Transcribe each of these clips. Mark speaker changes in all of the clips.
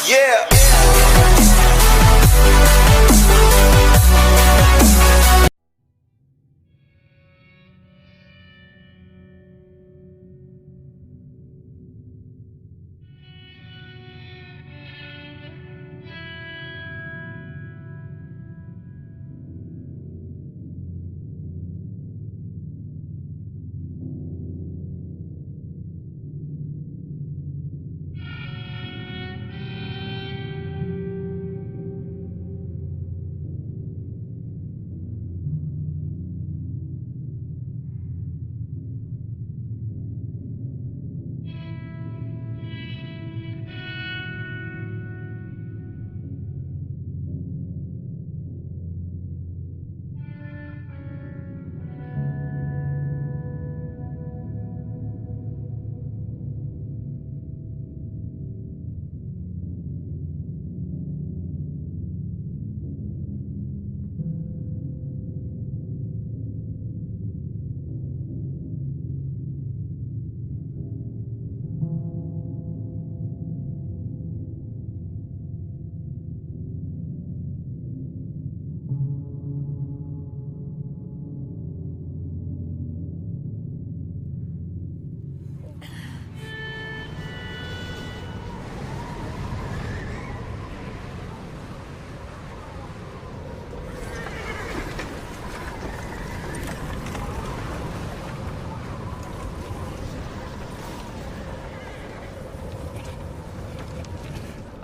Speaker 1: Yeah.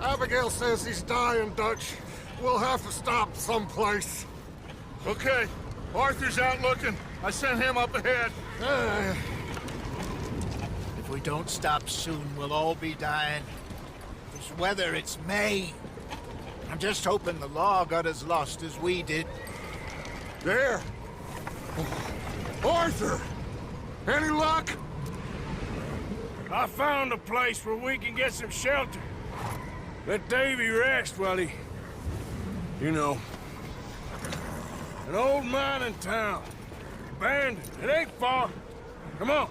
Speaker 2: Abigail says he's dying, Dutch. We'll have to stop someplace.
Speaker 3: Okay. Arthur's out looking. I sent him up ahead.
Speaker 4: If we don't stop soon, we'll all be dying. This weather, it's May. I'm just hoping the law got as lost as we did.
Speaker 2: There. Arthur! Any luck?
Speaker 3: I found a place where we can get some shelter. Let Davy rest while he... You know. An old mining town. Abandoned. It ain't far. Come on.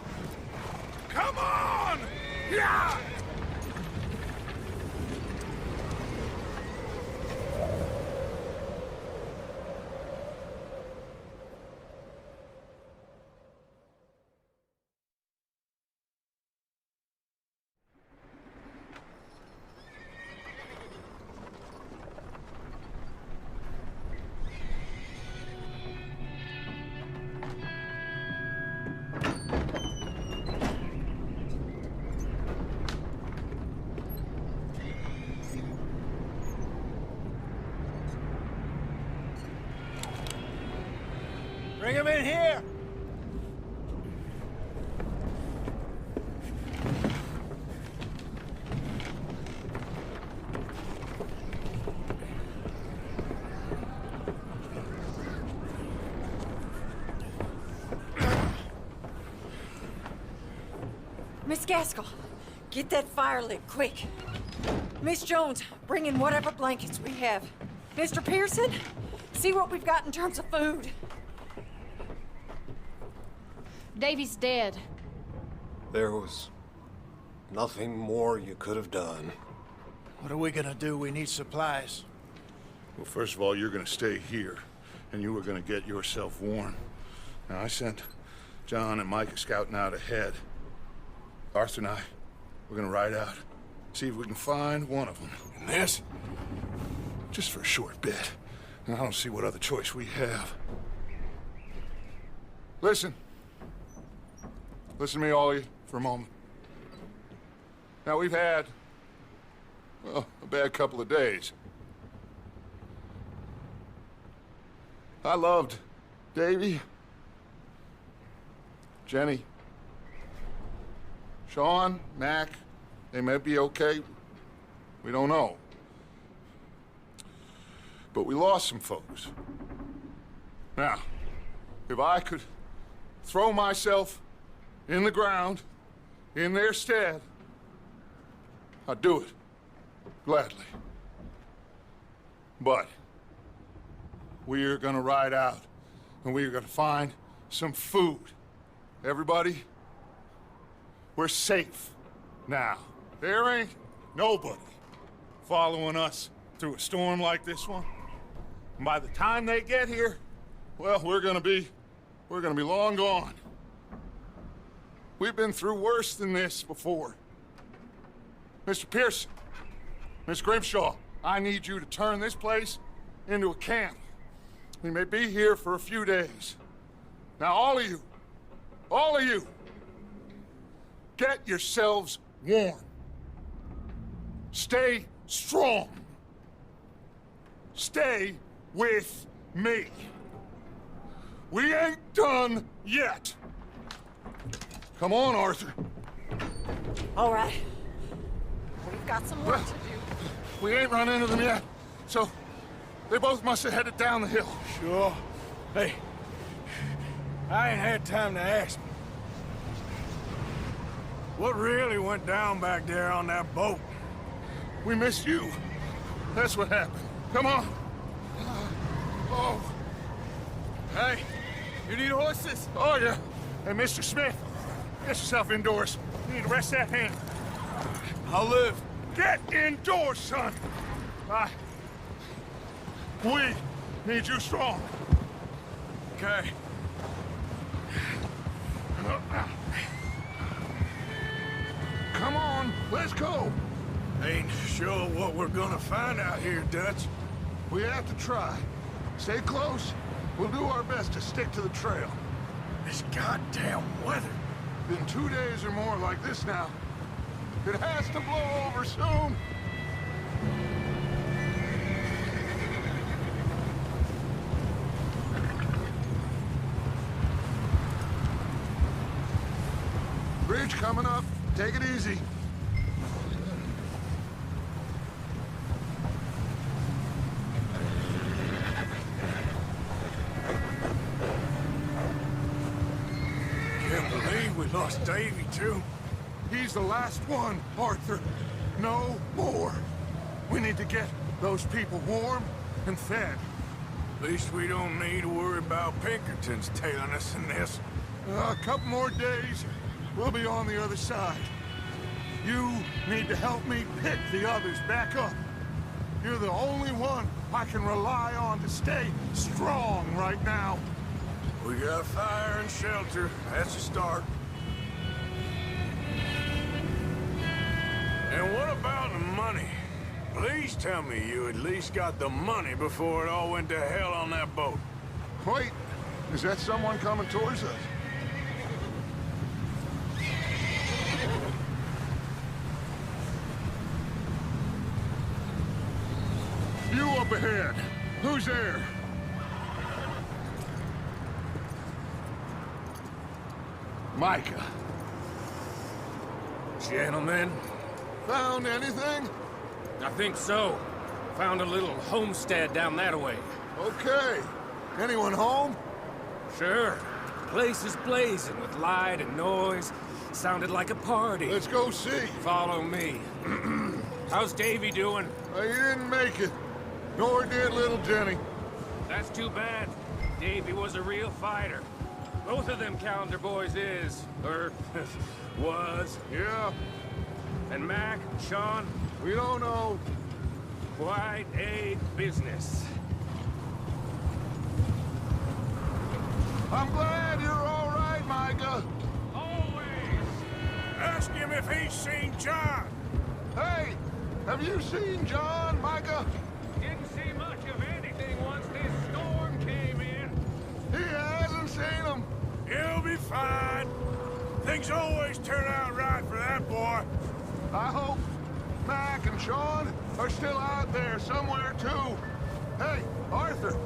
Speaker 3: Come on! Yeah!
Speaker 4: Bring him in here!
Speaker 5: Miss Gaskell, get that fire lit, quick. Miss Jones, bring in whatever blankets we have. Mr. Pearson, see what we've got in terms of food.
Speaker 6: Davy's dead.
Speaker 2: There was nothing more you could have done.
Speaker 4: What are we gonna do? We need supplies.
Speaker 3: Well, first of all, you're gonna stay here, and you were gonna get yourself warm. Now, I sent John and Micah scouting out ahead. Arthur and I, we're gonna ride out, see if we can find one of them. And this, just for a short bit. And I don't see what other choice we have. Listen. Listen to me, all of you, for a moment. Now, we've had, well, a bad couple of days. I loved Davy, Jenny, Sean, Mac. They may be okay. We don't know. But we lost some folks. Now, if I could throw myself in the ground, in their stead, I'd do it, gladly. But we are gonna ride out, and we are gonna find some food. Everybody, we're safe now. There ain't nobody following us through a storm like this one. And by the time they get here, well, we're gonna be long gone. We've been through worse than this before. Mr. Pearson, Miss Grimshaw, I need you to turn this place into a camp. We may be here for a few days. Now, all of you, get yourselves warm. Stay strong. Stay with me. We ain't done yet. Come on, Arthur.
Speaker 5: All right. We've got some work to do.
Speaker 3: We ain't run into them yet, so they both must have headed down the hill.
Speaker 1: Sure. Hey, I ain't had time to ask. What really went down back there on that boat?
Speaker 3: We missed you. That's what happened. Come on. Oh.
Speaker 1: Hey, you need horses?
Speaker 3: Oh, yeah. Hey, Mr. Smith, get yourself indoors. You need to rest that hand.
Speaker 1: I'll live.
Speaker 3: Get indoors, son. We need you strong.
Speaker 1: Okay.
Speaker 3: Come on, let's go.
Speaker 1: Ain't sure what we're gonna find out here, Dutch.
Speaker 3: We have to try. Stay close. We'll do our best to stick to the trail.
Speaker 1: This goddamn weather.
Speaker 3: Been 2 days or more like this now. It has to blow over soon. Bridge coming up. Take it easy.
Speaker 1: Can't believe we lost Davy, too.
Speaker 3: He's the last one, Arthur. No more. We need to get those people warm and fed.
Speaker 1: At least we don't need to worry about Pinkertons tailing us in this.
Speaker 3: A couple more days, we'll be on the other side. You need to help me pick the others back up. You're the only one I can rely on to stay strong right now.
Speaker 1: We got fire and shelter. That's a start. And what about the money? Please tell me you at least got the money before it all went to hell on that boat.
Speaker 3: Wait, is that someone coming towards us? You up ahead. Who's there? Micah.
Speaker 7: Gentlemen,
Speaker 3: Found anything?
Speaker 7: I think so. Found a little homestead down that way.
Speaker 3: Okay. Anyone home?
Speaker 7: Sure. Place is blazing with light and noise. Sounded like a party.
Speaker 3: Let's go see.
Speaker 7: Follow me. How's Davy doing?
Speaker 3: He didn't make it. Nor did little Jenny.
Speaker 7: That's too bad. Davy was a real fighter. Both of them calendar boys is, or was.
Speaker 3: Yeah,
Speaker 7: And Mac, Sean,
Speaker 3: we don't know.
Speaker 7: quite a business.
Speaker 3: I'm glad you're all right, Micah.
Speaker 7: Always.
Speaker 1: Ask him if he's seen John.
Speaker 3: Hey, have you seen John, Micah?
Speaker 7: Didn't see much of anything once this storm came in.
Speaker 3: He hasn't seen him.
Speaker 1: He'll be fine. Things always turn out right for that boy.
Speaker 3: I hope Mac and Sean are still out there somewhere, too. Hey, Arthur,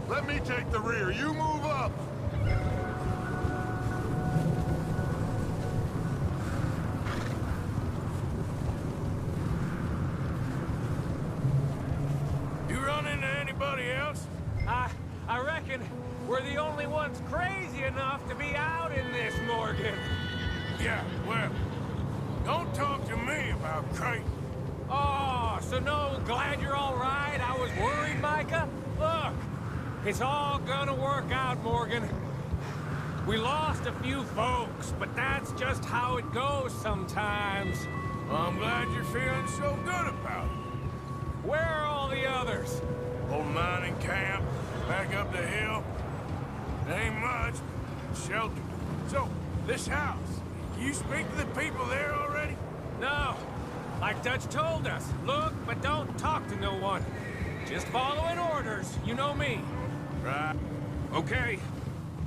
Speaker 3: let me take the rear. You move up.
Speaker 1: You run into anybody else?
Speaker 7: I reckon we're the only ones crazy enough to be out in this, Morgan.
Speaker 1: Yeah, well, don't talk to me about Creighton.
Speaker 7: Oh, so no, glad you're all right. I was worried, Micah. Look, it's all gonna work out, Morgan. We lost a few folks, but that's just how it goes sometimes.
Speaker 1: I'm glad you're feeling so good about it.
Speaker 7: us?
Speaker 1: Old mining camp, back up the hill. Ain't much. Shelter. So, this house, you speak to the people there already?
Speaker 7: No. Like Dutch told us, look, but don't talk to no one. Just following orders, you know me.
Speaker 1: Right.
Speaker 7: Okay,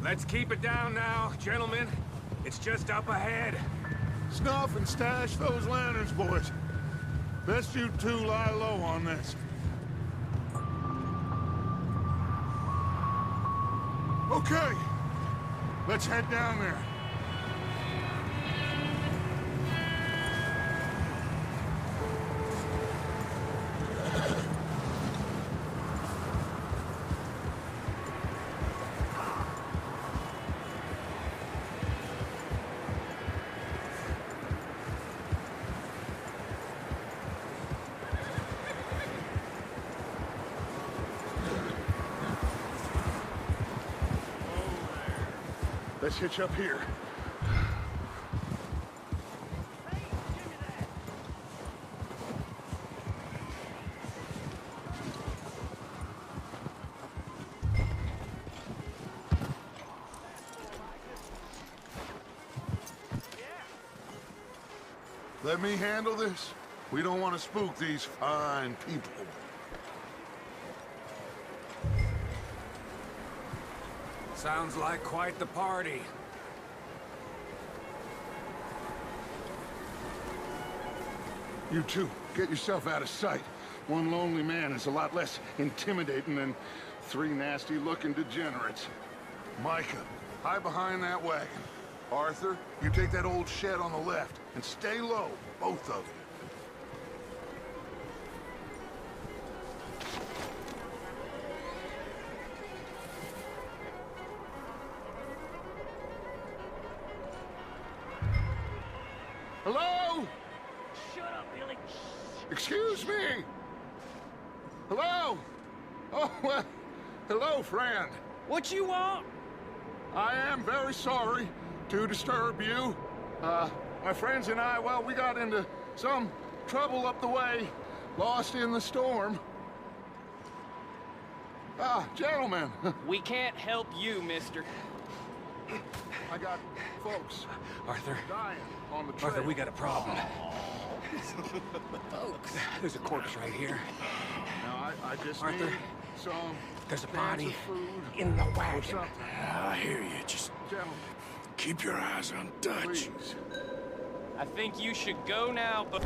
Speaker 7: let's keep it down now, gentlemen. It's just up ahead.
Speaker 3: Snuff and stash those lanterns, boys. Best you two lie low on this. Okay, let's head down there. Let's hitch up here. Let me handle this. We don't want to spook these fine people.
Speaker 7: Sounds like quite the party.
Speaker 3: You two, get yourself out of sight. One lonely man is a lot less intimidating than three nasty-looking degenerates. Micah, hide behind that wagon. Arthur, you take that old shed on the left, and stay low, both of you. Hello?
Speaker 7: Shut up, Billy.
Speaker 3: Excuse me? Hello? Oh, well, hello, friend.
Speaker 7: What you want?
Speaker 3: I am very sorry to disturb you. My friends and I, well, we got into some trouble up the way, lost in the storm. Gentlemen.
Speaker 8: We can't help you, mister.
Speaker 3: I got folks
Speaker 7: Arthur.
Speaker 3: dying on the trail.
Speaker 7: Arthur, we got a problem. Folks. There's a corpse right here.
Speaker 3: Now, I just
Speaker 7: Arthur,
Speaker 3: need some
Speaker 7: there's a
Speaker 3: cans
Speaker 7: body
Speaker 3: of food
Speaker 7: in the
Speaker 3: or
Speaker 7: wagon.
Speaker 3: something.
Speaker 1: I hear you. Just
Speaker 3: Gentlemen,
Speaker 1: keep your eyes on Dutch.
Speaker 3: please.
Speaker 8: I think you should go now, but...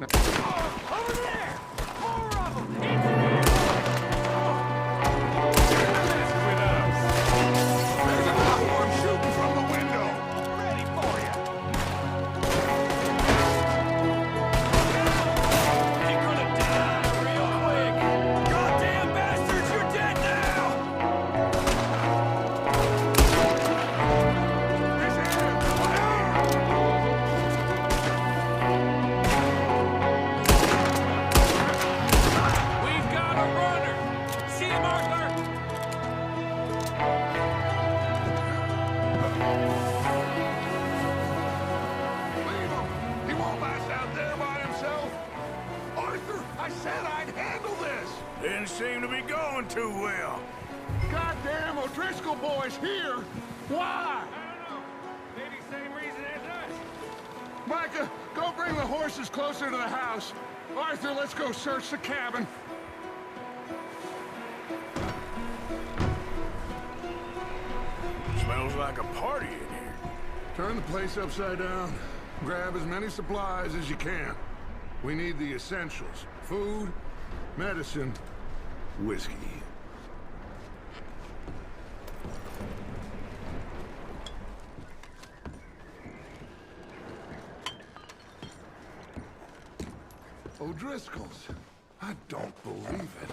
Speaker 7: Over there! More of them! With us.
Speaker 3: There's another one shooting from the window.
Speaker 7: Ready for you. You're gonna die real quick. Goddamn bastards, you're dead now!
Speaker 3: This is him.
Speaker 7: We've got a runner. See him, Arthur?
Speaker 3: Leave him. He won't last out there by himself. Arthur, I said I'd handle this.
Speaker 1: Didn't seem to be going too well.
Speaker 3: Goddamn O'Driscoll boys here. Why?
Speaker 7: I don't know. Maybe same reason as us.
Speaker 3: Micah, go bring the horses closer to the house. Arthur, let's go search the cabin.
Speaker 1: Smells like a party in here.
Speaker 3: Turn the place upside down. Grab as many supplies as you can. We need the essentials. Food, medicine, whiskey. O'Driscoll's. I don't believe it.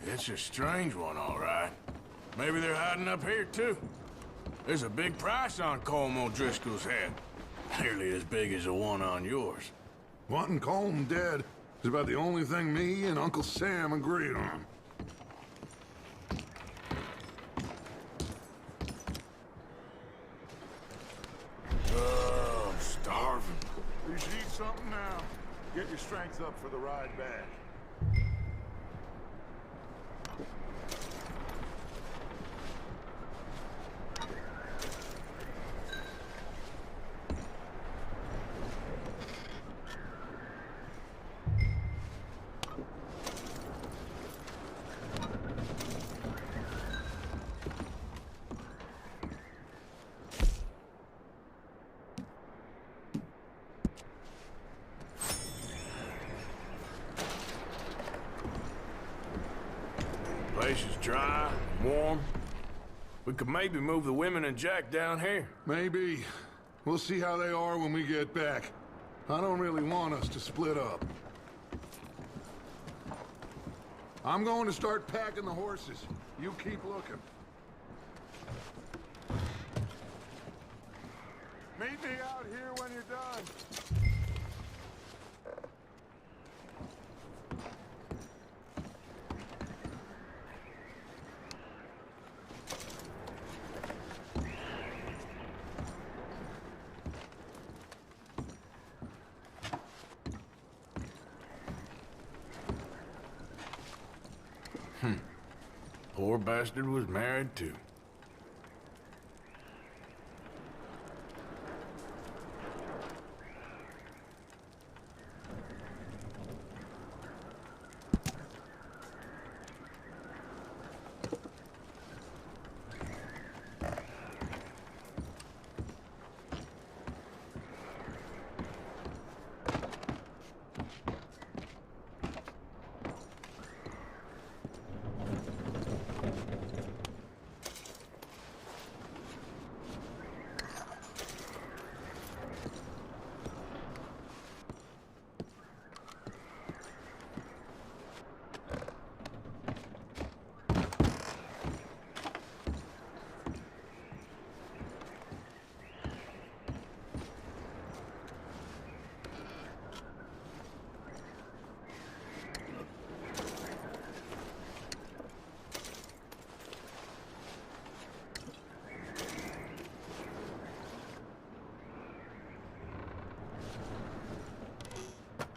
Speaker 1: It's a strange one, all right. Maybe they're hiding up here, too. There's a big price on Colm O'Driscoll's head. Nearly as big as the one on yours.
Speaker 3: Wanting Colm dead is about the only thing me and Uncle Sam agreed on.
Speaker 1: Oh, stop
Speaker 3: something now. Get your strength up for the ride back.
Speaker 1: Place is dry, warm. We could maybe move the women and Jack down here.
Speaker 3: Maybe. We'll see how they are when we get back. I don't really want us to split up. I'm going to start packing the horses. You keep looking. Meet me out here when you're done.
Speaker 1: Poor bastard was married too.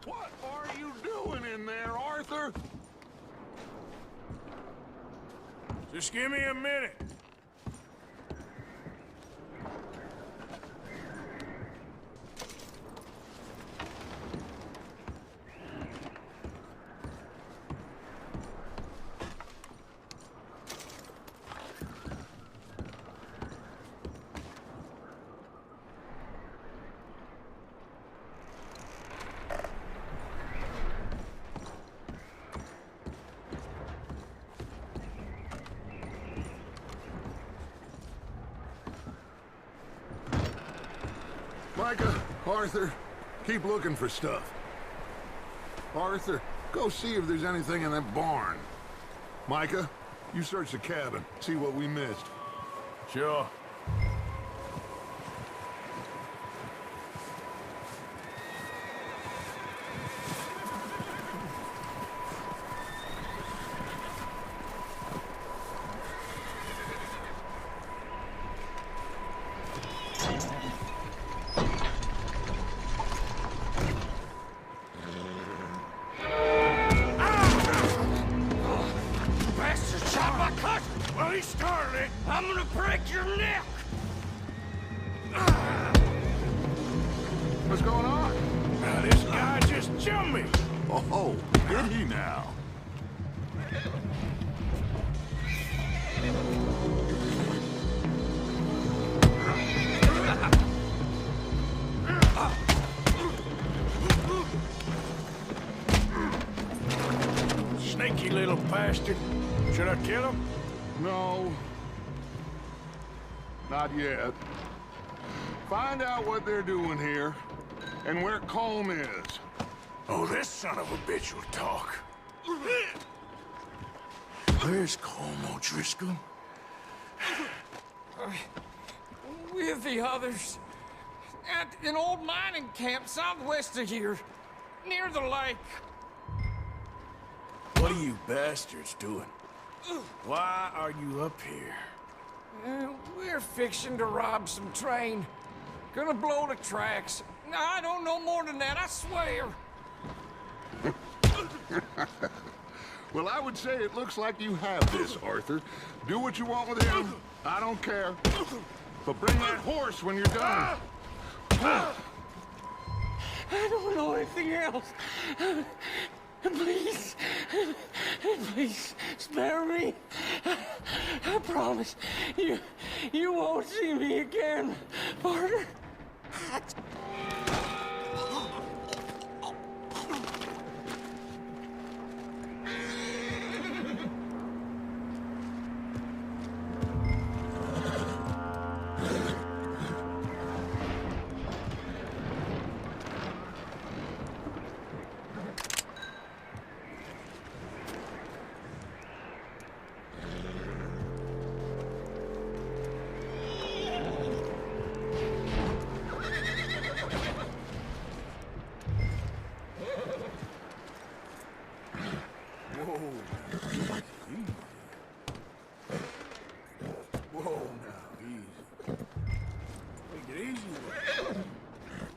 Speaker 1: What are you doing in there, Arthur? Just give me a minute.
Speaker 3: Micah, Arthur, keep looking for stuff. Arthur, go see if there's anything in that barn. Micah, you search the cabin, see what we missed.
Speaker 1: Sure.
Speaker 7: Well, he started it. I'm gonna break your neck.
Speaker 3: What's going on?
Speaker 1: Now, this guy just jumped me.
Speaker 3: Oh, did he now?
Speaker 1: Sneaky little bastard. Should I kill him?
Speaker 3: No. Not yet. Find out what they're doing here, and where Colm is.
Speaker 1: Oh, this son of a bitch will talk. Where's Colm O'Driscoll?
Speaker 7: With the others. At an old mining camp southwest of here. Near the lake.
Speaker 1: What are you bastards doing? Why are you up here?
Speaker 7: We're fixing to rob some train. Gonna blow the tracks. I don't know more than that, I swear.
Speaker 3: Well, I would say it looks like you have this, Arthur. Do what you want with him. I don't care. But bring that horse when you're done.
Speaker 7: I don't know anything else. Please, please spare me. I promise you won't see me again, partner.
Speaker 1: Whoa, now, easy. Take it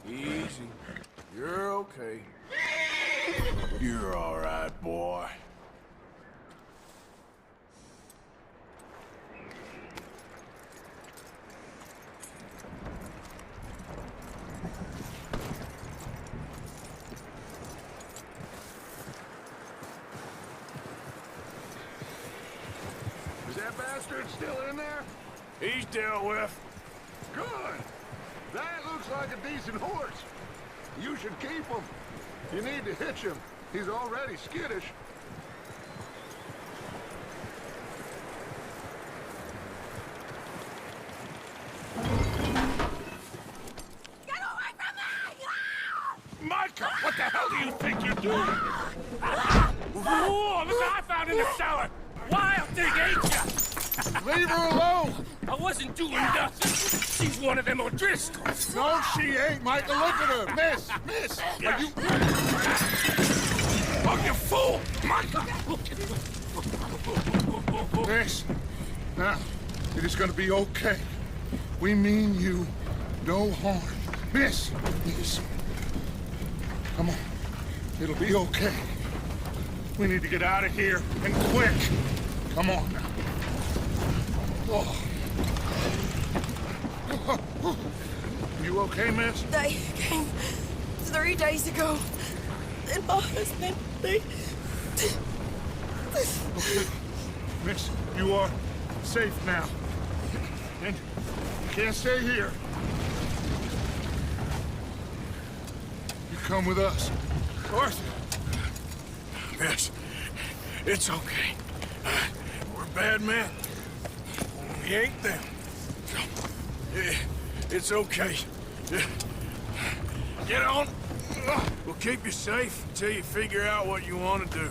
Speaker 1: easy. Easy. You're okay. You're all right, boy.
Speaker 3: Is that bastard still in there?
Speaker 1: He's dealt with.
Speaker 3: Good. That looks like a decent horse. You should keep him. You need to hitch him. He's already skittish.
Speaker 5: Get away from me!
Speaker 3: Micah, what the hell do you think you're doing?
Speaker 7: Whoa, look what I found in the cellar. Wild thing, ain't ya?
Speaker 3: Leave her alone!
Speaker 7: I wasn't doing nothing. She's one of them O'Driscolls.
Speaker 3: No, she ain't, Micah. Look at her. Miss, are you... Oh, you fool! Micah! Miss, now, it is gonna be okay. We mean you no harm. Miss, come on. It'll be okay. We need to get out of here, and quick. Come on now. Oh. You okay, miss?
Speaker 5: They came 3 days ago. And my husband, they...
Speaker 3: Okay. Miss, you are safe now. And you can't stay here. You come with us. Arthur.
Speaker 1: Miss, it's okay. We're bad men. We ain't them. It's okay. Get on. We'll keep you safe until you figure out what you want to do.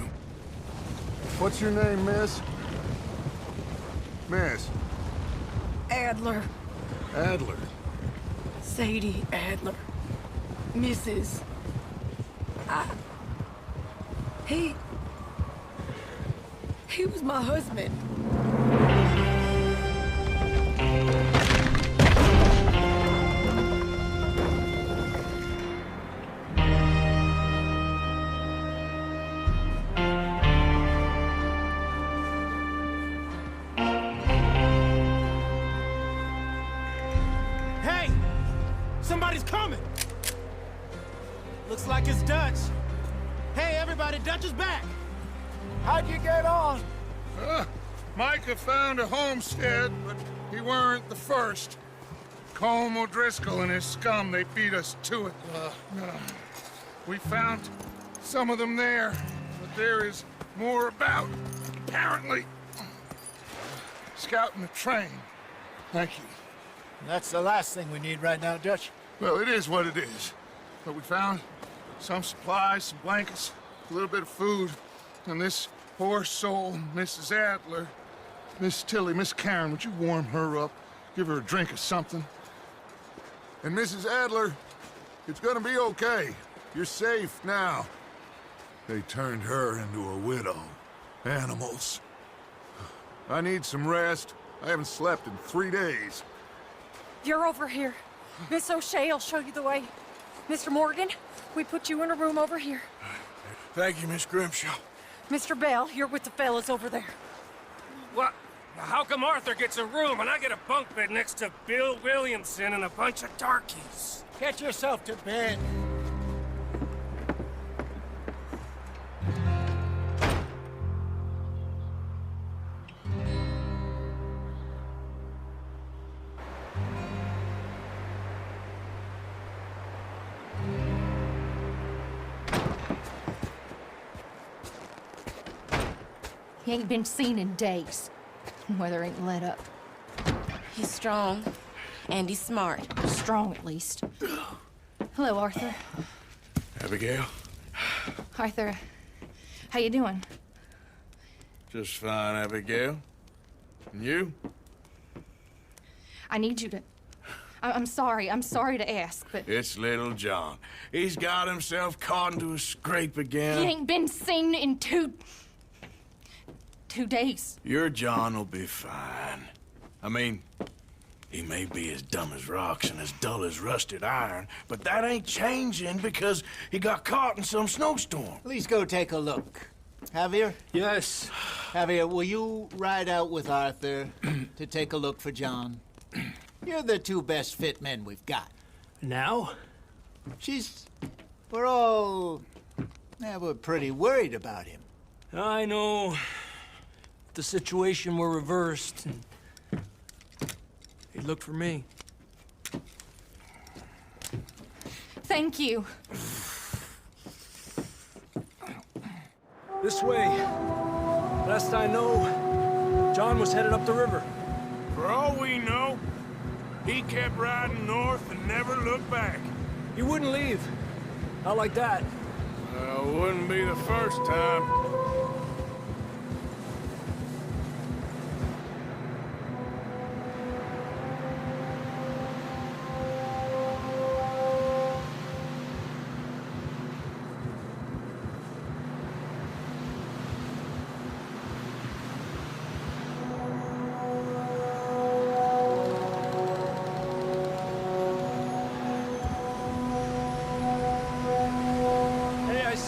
Speaker 3: What's your name, miss? Miss?
Speaker 5: Adler.
Speaker 3: Adler.
Speaker 5: Sadie Adler. Mrs. He was my husband.
Speaker 7: Hey! Somebody's coming! Looks like it's Dutch. Hey, everybody, Dutch is back!
Speaker 4: How'd you get on?
Speaker 3: Micah found a homestead, but he weren't the first. Colm O'Driscoll and his scum, they beat us to it. We found some of them there, but there is more about, apparently. Scouting the train. Thank you.
Speaker 4: That's the last thing we need right now, Dutch.
Speaker 3: Well, it is what it is. But we found some supplies, some blankets, a little bit of food, and this poor soul, Mrs. Adler, Miss Tilly, Miss Karen, would you warm her up? Give her a drink or something? And Mrs. Adler, it's gonna be okay. You're safe now. They turned her into a widow. Animals. I need some rest. I haven't slept in 3 days.
Speaker 5: You're over here. Miss O'Shea will show you the way. Mr. Morgan, we put you in a room over here.
Speaker 1: Thank you, Miss Grimshaw.
Speaker 5: Mr. Bell, you're with the fellas over there.
Speaker 7: What? How come Arthur gets a room and I get a bunk bed next to Bill Williamson and a bunch of darkies?
Speaker 4: Get yourself to bed.
Speaker 6: He ain't been seen in days. Weather ain't let up.
Speaker 9: He's strong, and he's smart.
Speaker 6: Strong, at least. Hello, Arthur.
Speaker 1: Abigail?
Speaker 6: Arthur, how you doing?
Speaker 1: Just fine, Abigail. And you?
Speaker 6: I need you to... I'm sorry to ask, but...
Speaker 1: It's little John. He's got himself caught into a scrape again.
Speaker 6: He ain't been seen in 2 days.
Speaker 1: Your John will be fine. I mean, he may be as dumb as rocks and as dull as rusted iron, but that ain't changing because he got caught in some snowstorm.
Speaker 4: Please go take a look. Javier?
Speaker 10: Yes.
Speaker 4: Javier, will you ride out with Arthur to take a look for John? You're the 2 best fit men we've got.
Speaker 10: Now?
Speaker 4: We're pretty worried about him.
Speaker 10: I know. If the situation were reversed, he'd look for me.
Speaker 6: Thank you.
Speaker 10: This way. Last I know, John was headed up the river.
Speaker 1: For all we know, he kept riding north and never looked back.
Speaker 10: He wouldn't leave. Not like that.
Speaker 1: Wouldn't be the first time.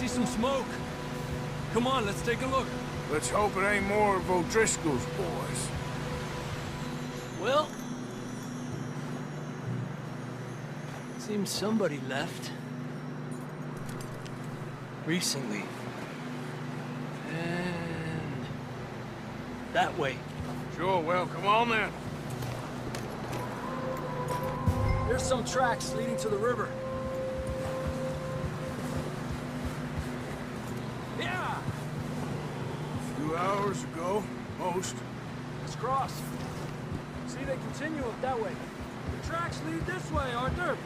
Speaker 10: Some smoke. Come on, let's take a look.
Speaker 1: Let's hope it ain't more of O'Driscoll's boys.
Speaker 10: Well, seems somebody left. Recently. And that way.
Speaker 1: Sure, well, come on then.
Speaker 10: There's some tracks leading to the river. Yeah!
Speaker 1: 2 hours ago, most.
Speaker 10: Let's cross. See, they continue up that way. The tracks lead this way, Arthur.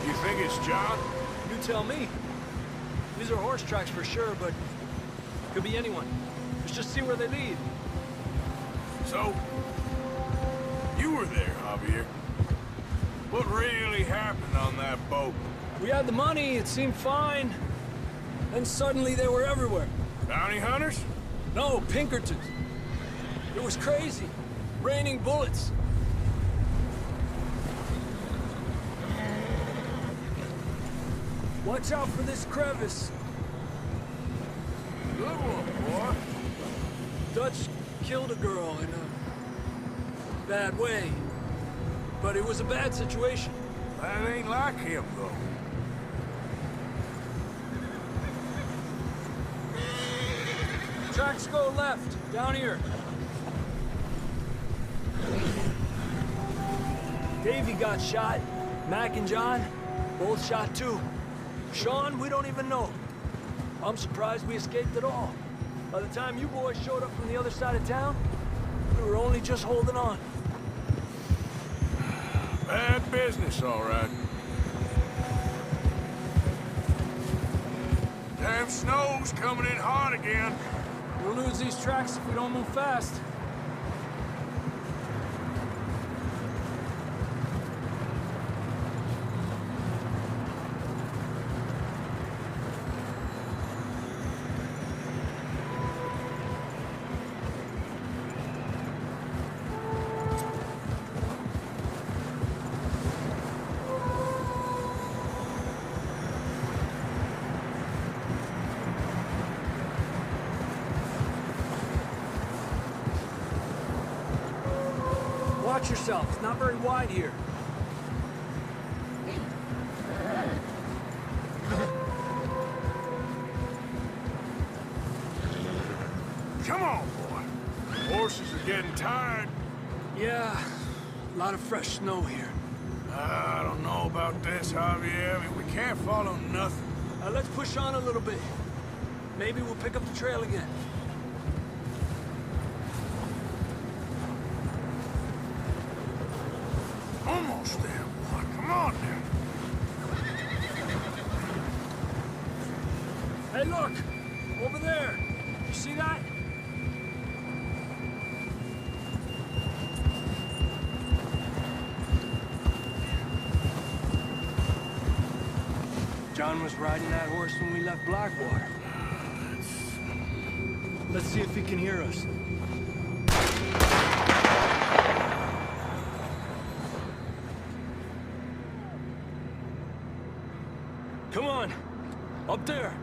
Speaker 1: You think it's John?
Speaker 10: You tell me. These are horse tracks for sure, but could be anyone. Let's just see where they lead.
Speaker 1: So, you were there, Javier. What really happened on that boat?
Speaker 10: We had the money, it seemed fine. Then suddenly they were everywhere.
Speaker 1: Bounty hunters?
Speaker 10: No, Pinkertons. It was crazy. Raining bullets. Watch out for this crevice.
Speaker 1: Good one, boy.
Speaker 10: Dutch killed a girl in a bad way. But it was a bad situation.
Speaker 1: That ain't like him, though.
Speaker 10: Tracks go left, down here. Davey got shot. Mac and John, both shot too. Sean, we don't even know. I'm surprised we escaped at all. By the time you boys showed up from the other side of town, we were only just holding on.
Speaker 1: Bad business, all right. Damn snow's coming in hot again.
Speaker 10: We'll lose these tracks if we don't move fast. Watch yourself. It's not very wide here.
Speaker 1: Come on, boy. Horses are getting tired.
Speaker 10: Yeah, a lot of fresh snow here.
Speaker 1: I don't know about this, Javier. I mean, we can't follow nothing.
Speaker 10: Let's push on a little bit. Maybe we'll pick up the trail again.
Speaker 1: Almost there, boy. Come on now.
Speaker 10: Hey, look! Over there! You see that? John was riding that horse when we left Blackwater. Let's see if he can hear us. Come on! Up there!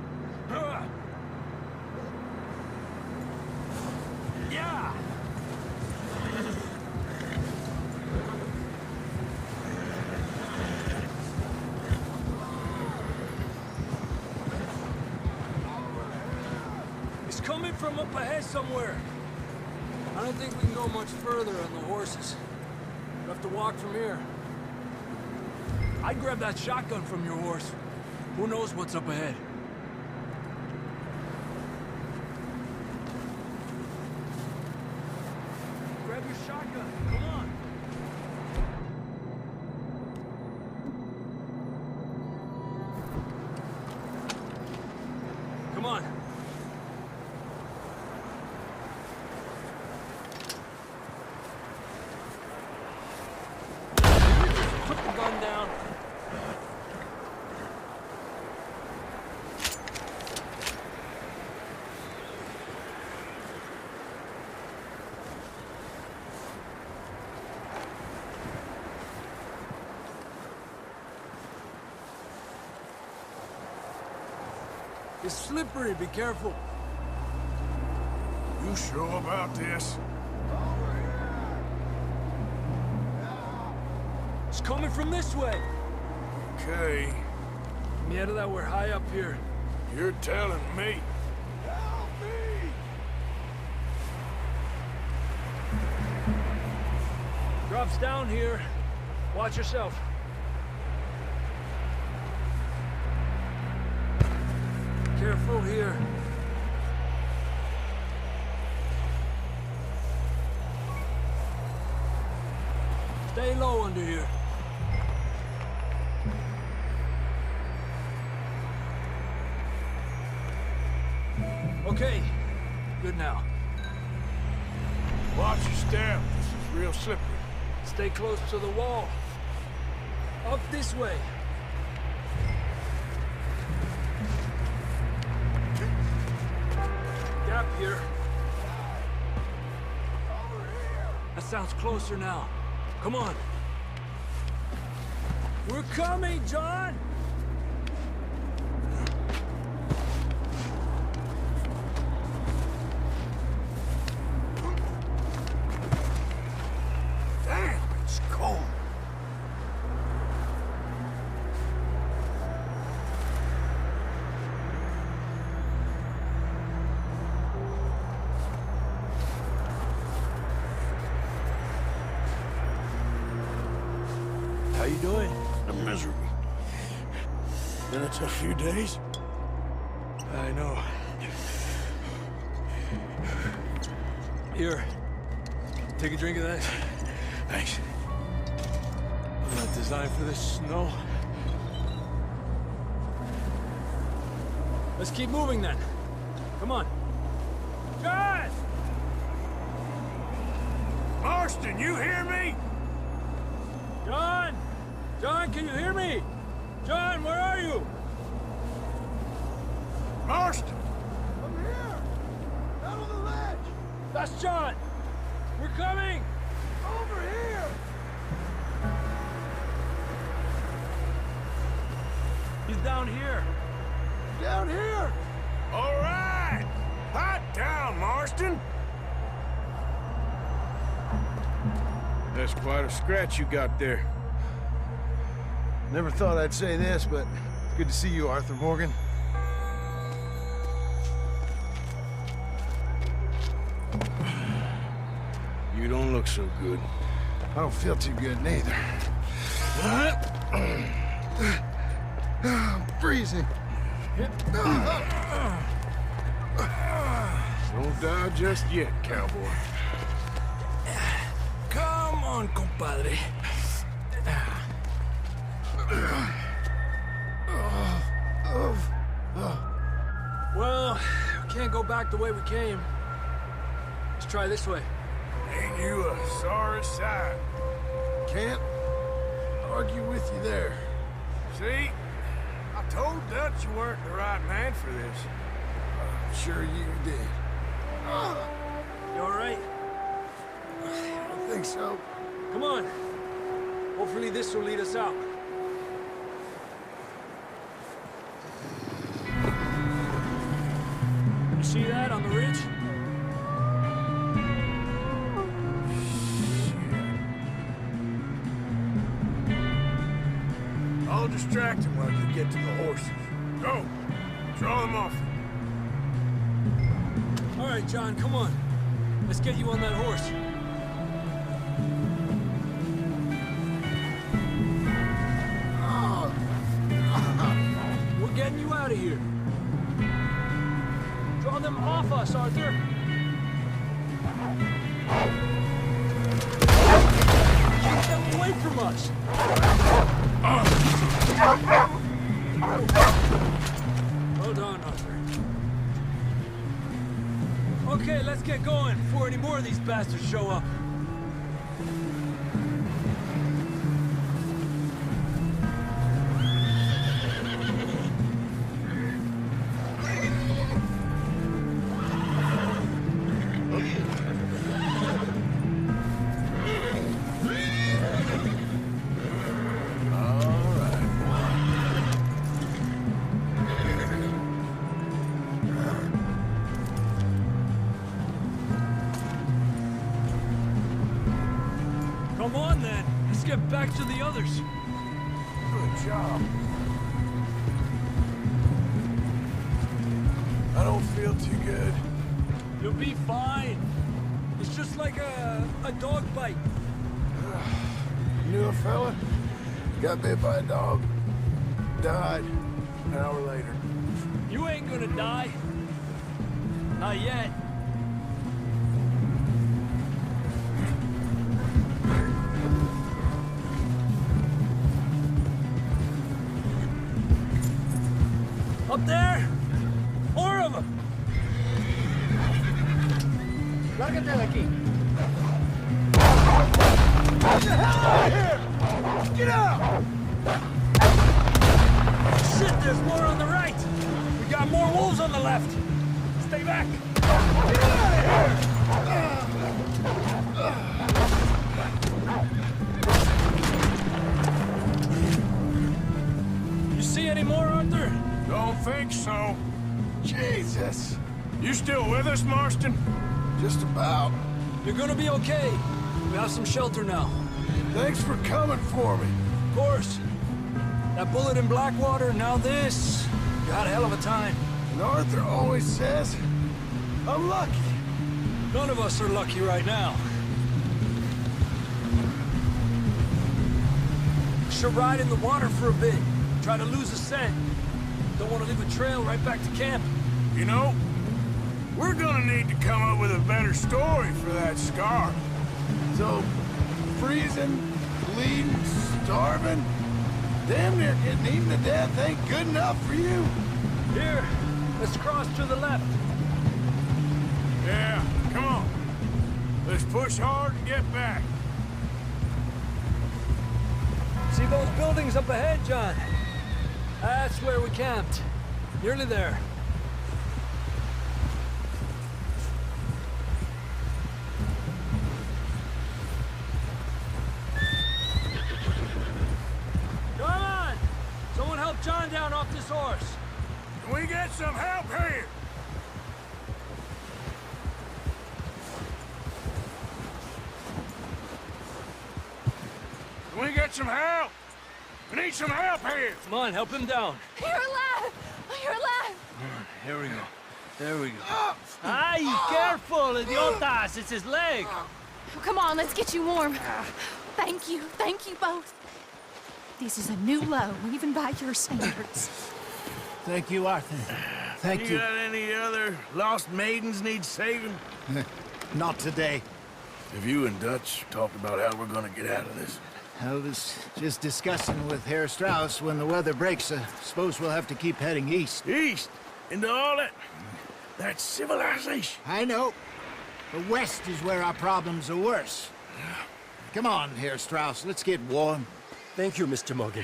Speaker 10: Yeah! It's coming from up ahead somewhere. I don't think we can go much further on the horses. We'll have to walk from here. I'd grab that shotgun from your horse. Who knows what's up ahead? Grab your shotgun. Come on. Come on. Put the gun down. It's slippery, be careful.
Speaker 1: You sure about this?
Speaker 10: It's coming from this way.
Speaker 1: Okay.
Speaker 10: Get me out of that, we're high up here.
Speaker 1: You're telling me.
Speaker 10: Help me! Drops down here. Watch yourself. Careful here. Stay low under here. Okay, good now.
Speaker 1: Watch your step. This is real slippery.
Speaker 10: Stay close to the wall. Up this way. Gap here. That sounds closer now. Come on. We're coming, John!
Speaker 1: Damn, it's cold.
Speaker 10: How you doing?
Speaker 1: I'm miserable. Been a tough few days.
Speaker 10: I know. Here. Take a drink of that.
Speaker 1: Thanks.
Speaker 10: I'm not designed for this snow. Let's keep moving then. Come on. John!
Speaker 1: Marston, you hear me?
Speaker 10: John! John, can you hear me? John, where are you?
Speaker 1: Marston!
Speaker 10: I'm here! Down on the ledge! That's John! We're coming! Over here! He's down here! Down here!
Speaker 1: All right! Pipe down, Marston! That's quite a scratch you got there.
Speaker 11: Never thought I'd say this, but it's good to see you, Arthur Morgan.
Speaker 1: You don't look so good.
Speaker 11: I don't feel too good neither. I'm freezing.
Speaker 1: Don't die just yet, cowboy.
Speaker 10: Come on, compadre. Well, we can't go back the way we came. Let's try this way.
Speaker 1: Ain't you a sorry sight?
Speaker 11: Can't argue with you there.
Speaker 1: See? I told Dutch you weren't the right man for this.
Speaker 11: I'm sure you did.
Speaker 10: You all right?
Speaker 11: I don't think so.
Speaker 10: Come on. Hopefully this will lead us out. You see that on the ridge?
Speaker 1: I'll distract him while you get to the horses. Go! Draw them off.
Speaker 10: All right, John, come on. Let's get you on that horse. We're getting you out of here. Draw them off us, Arthur. Keep them away from us. Hold on, Arthur. Okay, let's get going before any more of these bastards show up. Come on, then. Let's get back to the others.
Speaker 1: Good job. I don't feel too good.
Speaker 10: You'll be fine. It's just like a dog bite.
Speaker 11: You knew a fella? Got bit by a dog. Died an hour later.
Speaker 10: You ain't gonna die. Not yet. Up there! More of them!
Speaker 11: Lárgate de aquí.
Speaker 10: Get the hell out of here! Get out! Shit, there's more on the right! We got more wolves on the left! Stay back! Get out of here! You see any more, Arthur?
Speaker 1: Don't think so.
Speaker 11: Jesus.
Speaker 1: You still with us, Marston?
Speaker 11: Just about.
Speaker 10: You're gonna be okay. We have some shelter now.
Speaker 11: Thanks for coming for me.
Speaker 10: Of course. That bullet in Blackwater, now this. You had a hell of a time.
Speaker 11: And Arthur always says, I'm lucky.
Speaker 10: None of us are lucky right now. Should ride in the water for a bit. Try to lose a scent. Don't want to leave a trail right back to camp.
Speaker 1: You know, we're gonna need to come up with a better story for that scar.
Speaker 11: So, freezing, bleeding, starving, damn near getting eaten to death ain't good enough for you.
Speaker 10: Here, let's cross to the left.
Speaker 1: Yeah, come on. Let's push hard and get back.
Speaker 10: See those buildings up ahead, John? That's where we camped. Nearly there. Come on! Someone help John down off this horse.
Speaker 1: Can we get some help here? Can we get some help? We need some help here!
Speaker 10: Come on, help him down.
Speaker 5: You're alive! You're alive!
Speaker 10: Here we go. There we go. Ay, careful, idiotas! It's his leg!
Speaker 6: Come on, let's get you warm. Thank you both. This is a new low, even by your standards.
Speaker 4: Thank you, Arthur. Thank you.
Speaker 1: You got any other lost maidens need saving?
Speaker 4: Not today.
Speaker 1: Have you and Dutch talked about how we're gonna get out of this?
Speaker 4: I was just discussing with Herr Strauss when the weather breaks. I suppose we'll have to keep heading east.
Speaker 1: East? Into all that... That's civilization.
Speaker 4: I know. The west is where our problems are worse. Come on, Herr Strauss, let's get warm.
Speaker 10: Thank you, Mr. Morgan.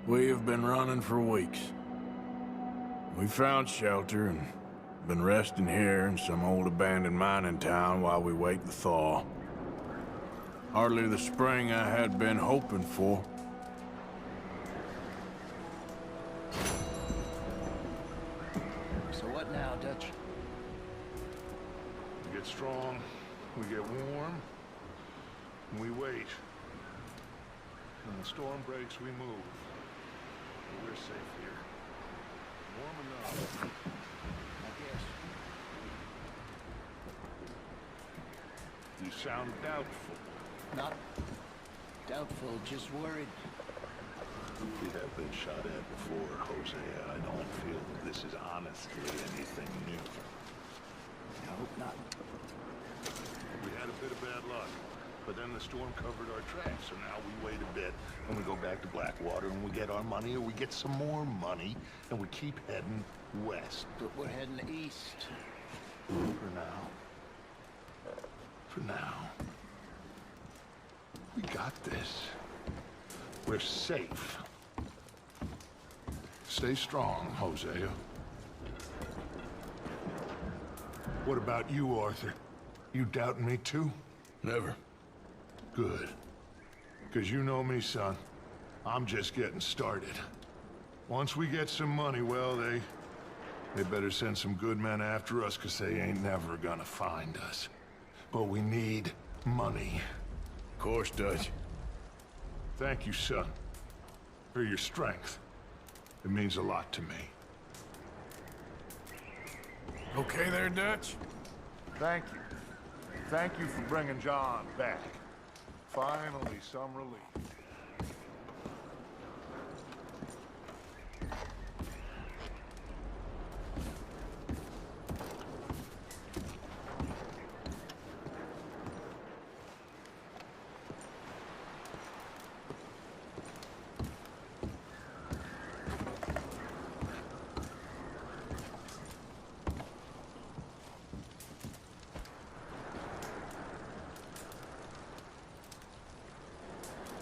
Speaker 1: We have been running for weeks. We found shelter and been resting here in some old abandoned mining town while we wait the thaw. Hardly the spring I had been hoping for.
Speaker 4: So what now, Dutch?
Speaker 3: We get strong, we get warm, and we wait. When the storm breaks, we move. But we're safe here. Warm enough, I guess. You sound doubtful.
Speaker 4: Not doubtful, just worried.
Speaker 3: We have been shot at before, Hosea. I don't feel that this is honestly anything new.
Speaker 4: I hope not.
Speaker 3: We had a bit of bad luck, but then the storm covered our tracks, so now we wait a bit, and we go back to Blackwater, and we get our money, or we get some more money, and we keep heading west.
Speaker 4: But we're heading east.
Speaker 3: For now. For now. We got this. We're safe. Stay strong, Hosea. What about you, Arthur? You doubting me too?
Speaker 1: Never.
Speaker 3: Good. Because you know me, son. I'm just getting started. Once we get some money, well, they better send some good men after us, because they ain't never gonna find us. But we need money.
Speaker 1: Of course, Dutch.
Speaker 3: Thank you, son, for your strength. It means a lot to me.
Speaker 1: Okay there, Dutch?
Speaker 3: Thank you. Thank you for bringing John back. Finally, some relief.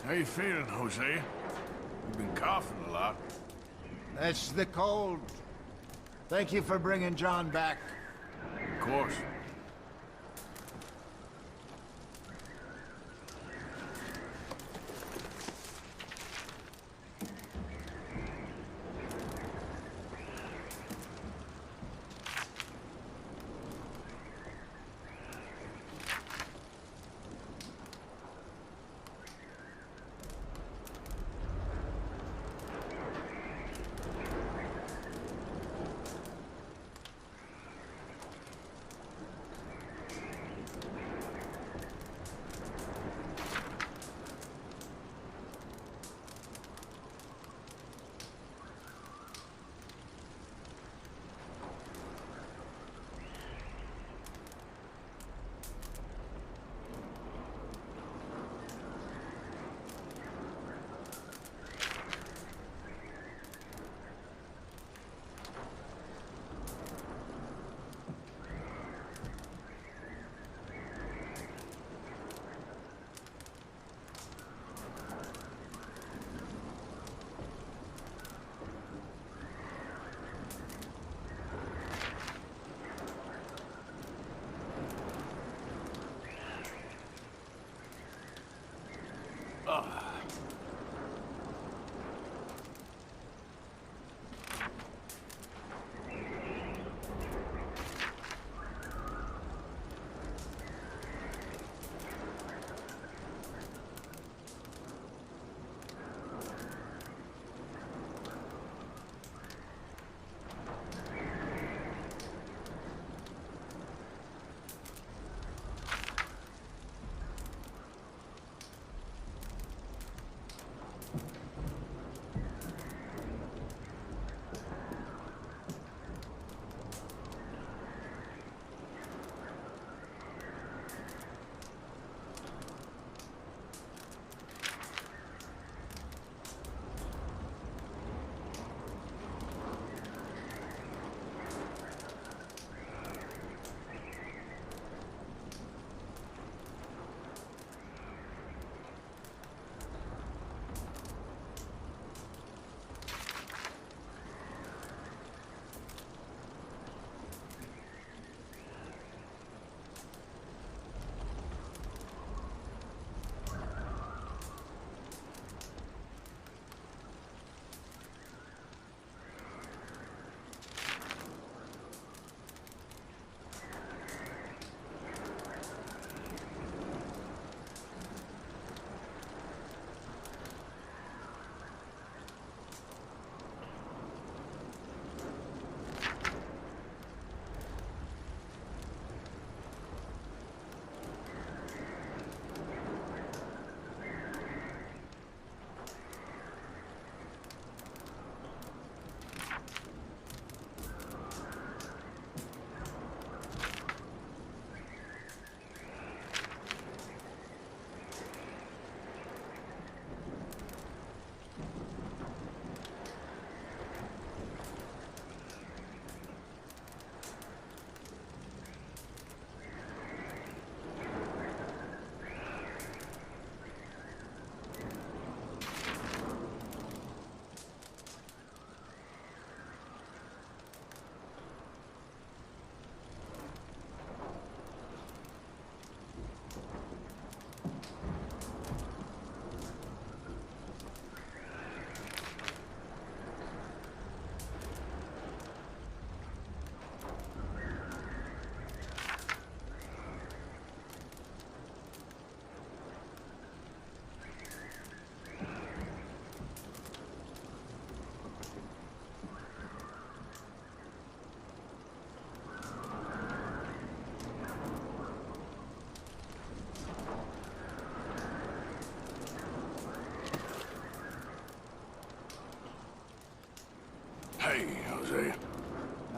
Speaker 1: How you feeling, Hosea? You've been coughing a lot.
Speaker 4: That's the cold. Thank you for bringing John back.
Speaker 1: Of course.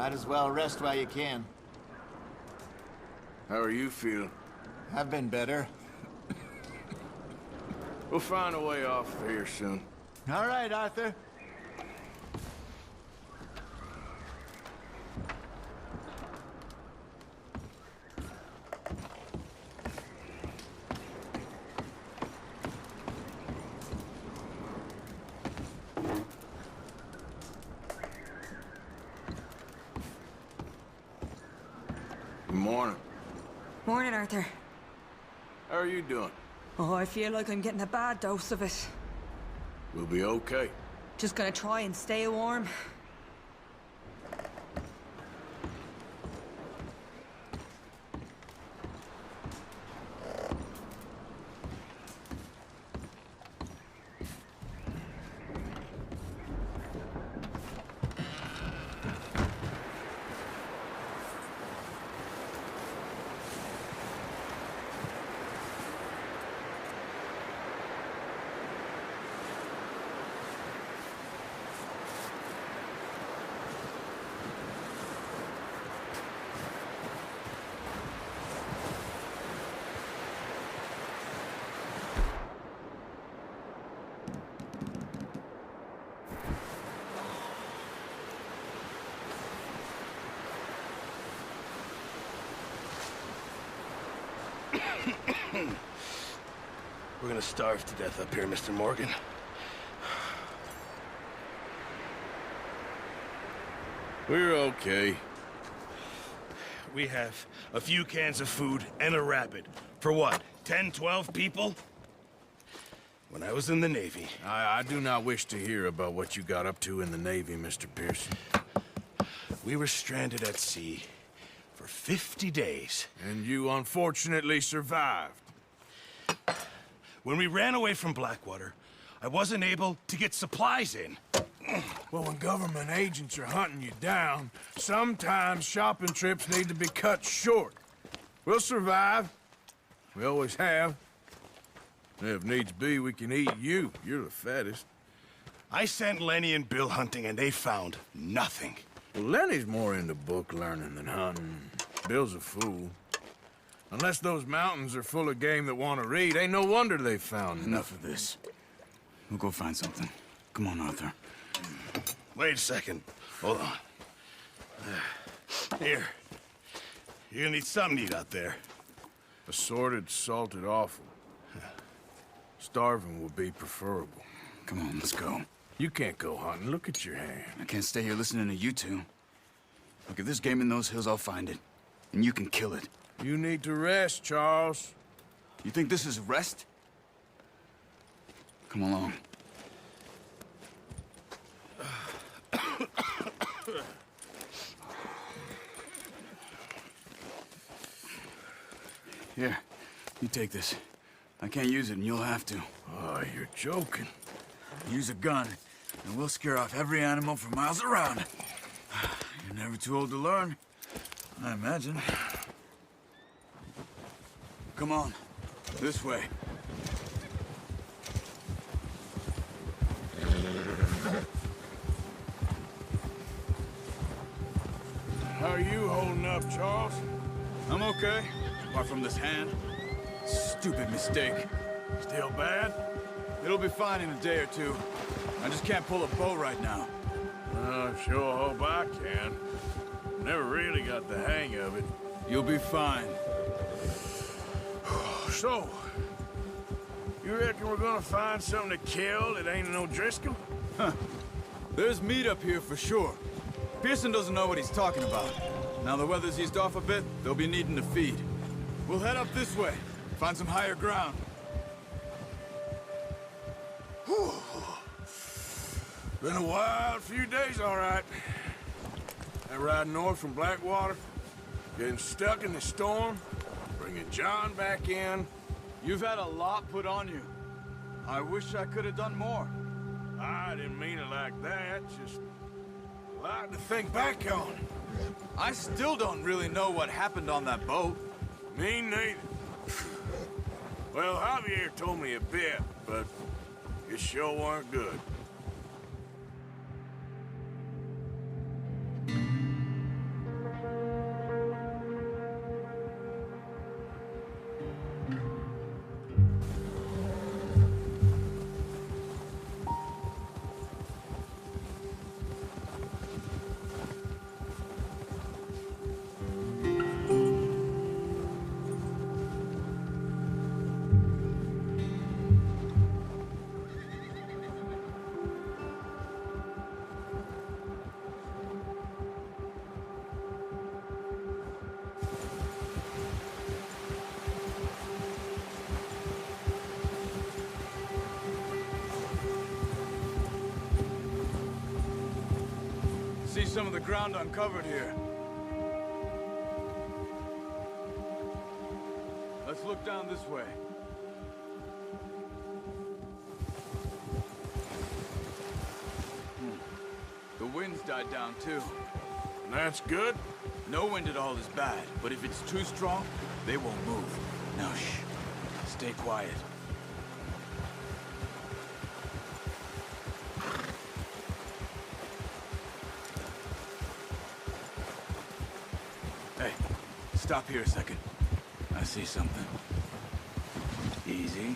Speaker 12: Might as well rest while you can.
Speaker 1: How are you feeling?
Speaker 12: I've been better.
Speaker 1: We'll find a way off of here soon.
Speaker 12: All right, Arthur.
Speaker 1: Good morning.
Speaker 5: Morning, Arthur.
Speaker 1: How are you doing?
Speaker 5: Oh, I feel like I'm getting a bad dose of it.
Speaker 1: We'll be okay.
Speaker 5: Just gonna try and stay warm.
Speaker 13: We're gonna starve to death up here, Mr. Morgan.
Speaker 1: We're okay.
Speaker 13: We have a few cans of food and a rabbit. For what, 10, 12 people? When I was in the Navy...
Speaker 1: I do not wish to hear about what you got up to in the Navy, Mr. Pearson.
Speaker 13: We were stranded at sea for 50 days.
Speaker 1: And you unfortunately survived.
Speaker 13: When we ran away from Blackwater, I wasn't able to get supplies in.
Speaker 1: Well, when government agents are hunting you down, sometimes shopping trips need to be cut short. We'll survive. We always have. And if needs be, we can eat you. You're the fattest.
Speaker 13: I sent Lenny and Bill hunting, and they found nothing.
Speaker 1: Well, Lenny's more into book learning than hunting. Bill's a fool. Unless those mountains are full of game that want to read, ain't no wonder they found
Speaker 14: Enough of this. We'll go find something. Come on, Arthur.
Speaker 13: Wait a second. Hold on. Here. You're gonna need something to eat out there.
Speaker 1: Assorted, salted offal. Starving would be preferable.
Speaker 14: Come on, let's go.
Speaker 1: You can't go hunting. Look at your hand.
Speaker 14: I can't stay here listening to you two. Look, if there's game in those hills, I'll find it. And you can kill it.
Speaker 1: You need to rest, Charles.
Speaker 14: You think this is rest? Come along. Here, you take this. I can't use it, and you'll have to.
Speaker 1: Oh, you're joking.
Speaker 14: Use a gun, and we'll scare off every animal for miles around. You're never too old to learn, I imagine. Come on, this way.
Speaker 1: How are you holding up, Charles?
Speaker 14: I'm okay, apart from this hand. Stupid mistake.
Speaker 1: Still bad?
Speaker 14: It'll be fine in a day or two. I just can't pull a bow right now.
Speaker 1: I sure hope I can. Never really got the hang of it.
Speaker 14: You'll be fine.
Speaker 1: So, you reckon we're gonna find something to kill that ain't no Driscoll?
Speaker 14: Huh. There's meat up here for sure. Pearson doesn't know what he's talking about. Now the weather's eased off a bit, they'll be needing to feed. We'll head up this way, find some higher ground.
Speaker 1: Whew. Been a wild few days, all right. That ride north from Blackwater, getting stuck in the storm, bringing John back in.
Speaker 14: You've had a lot put on you. I wish I could have done more.
Speaker 1: I didn't mean it like that, just a lot to think back on.
Speaker 14: I still don't really know what happened on that boat.
Speaker 1: Me neither. Well, Javier told me a bit, but it sure weren't good.
Speaker 14: see some of the ground uncovered here. Let's look down this way. The wind's died down too.
Speaker 1: That's good.
Speaker 14: No wind at all is bad, but if it's too strong, they won't move. Now shh. Stay quiet. Hey, stop here a second. I see something. Easy.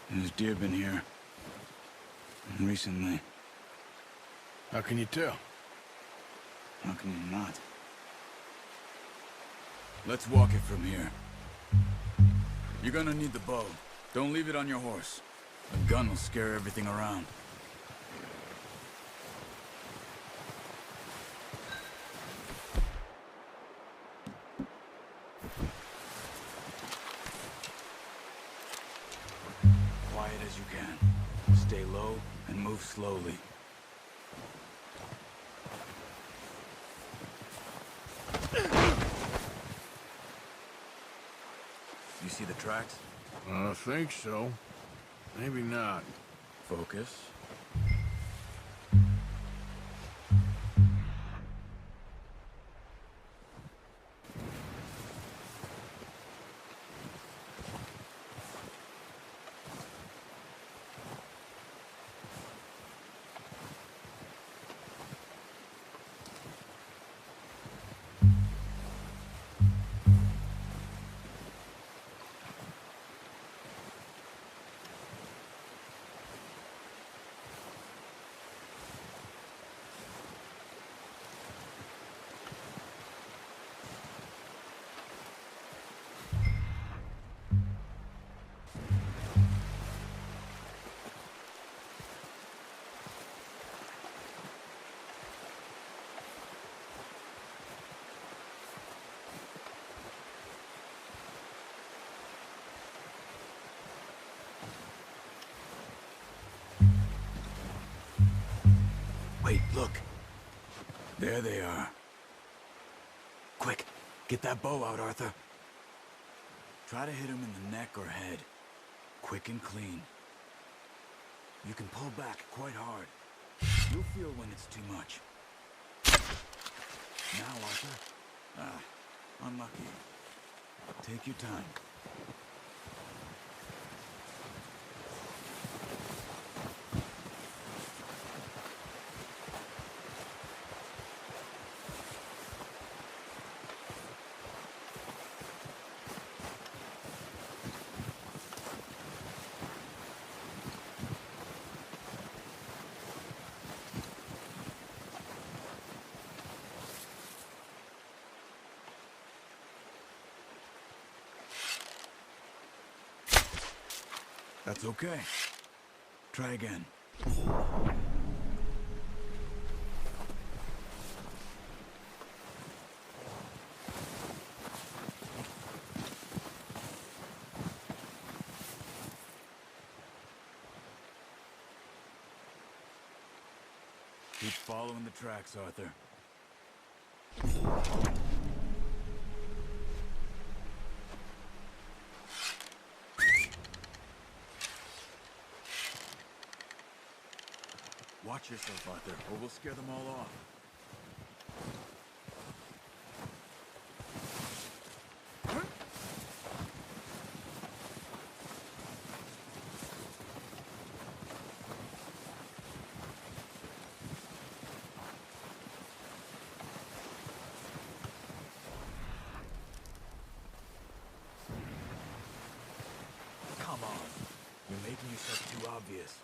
Speaker 14: There's deer been here. Recently.
Speaker 1: How can you tell?
Speaker 14: How can you not? Let's walk it from here. You're gonna need the bow. Don't leave it on your horse. A gun will scare everything around. Quiet as you can. Stay low and move slowly. You see the tracks?
Speaker 1: I think so. Maybe not.
Speaker 14: Focus. Wait, look. There they are. Quick, get that bow out, Arthur. Try to hit him in the neck or head. Quick and clean. You can pull back quite hard. You'll feel when it's too much. Now, Arthur. Ah, unlucky. Take your time. That's okay. Try again. Keep following the tracks, Arthur. Watch yourself, Arthur, or we'll scare them all off. Come on. You're making yourself too obvious.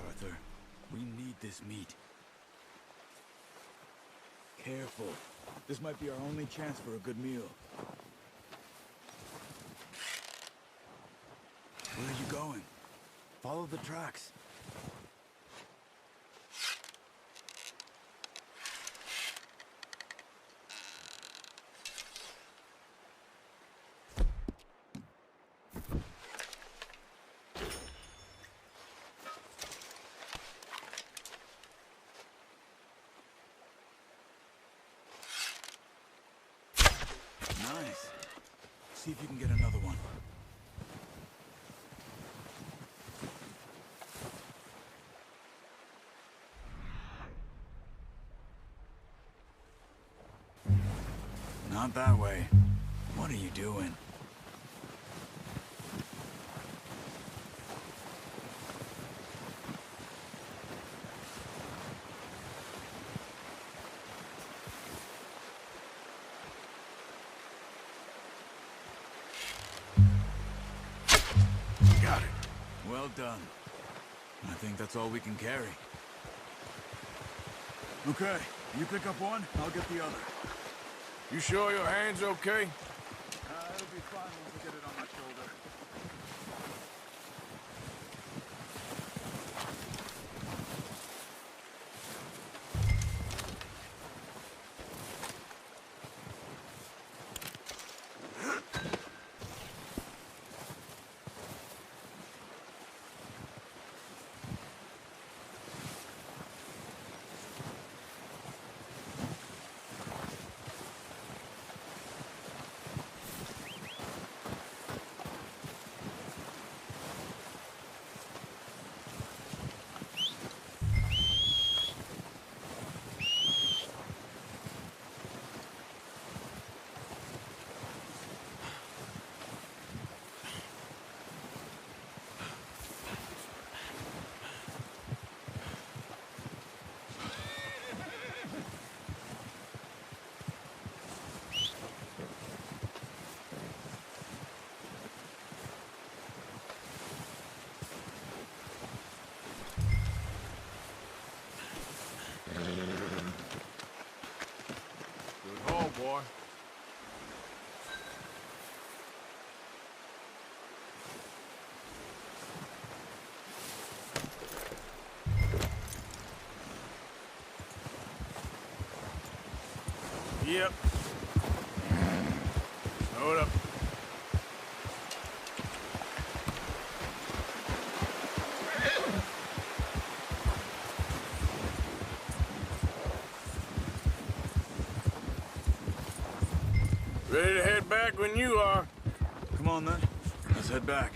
Speaker 14: Arthur. We need this meat. Careful. This might be our only chance for a good meal. Where are you going? Follow the tracks. Nice. See if you can get another one. Not that way. What are you doing?
Speaker 1: Got it.
Speaker 14: Well done. I think that's all we can carry. Okay, you pick up one, I'll get the other.
Speaker 1: You sure your hand's okay?
Speaker 14: It'll be fine once I get it on my shoulder.
Speaker 1: Good haul, boy. Yep. Hold up. Ready to head back when you are.
Speaker 14: Come on then, let's head back.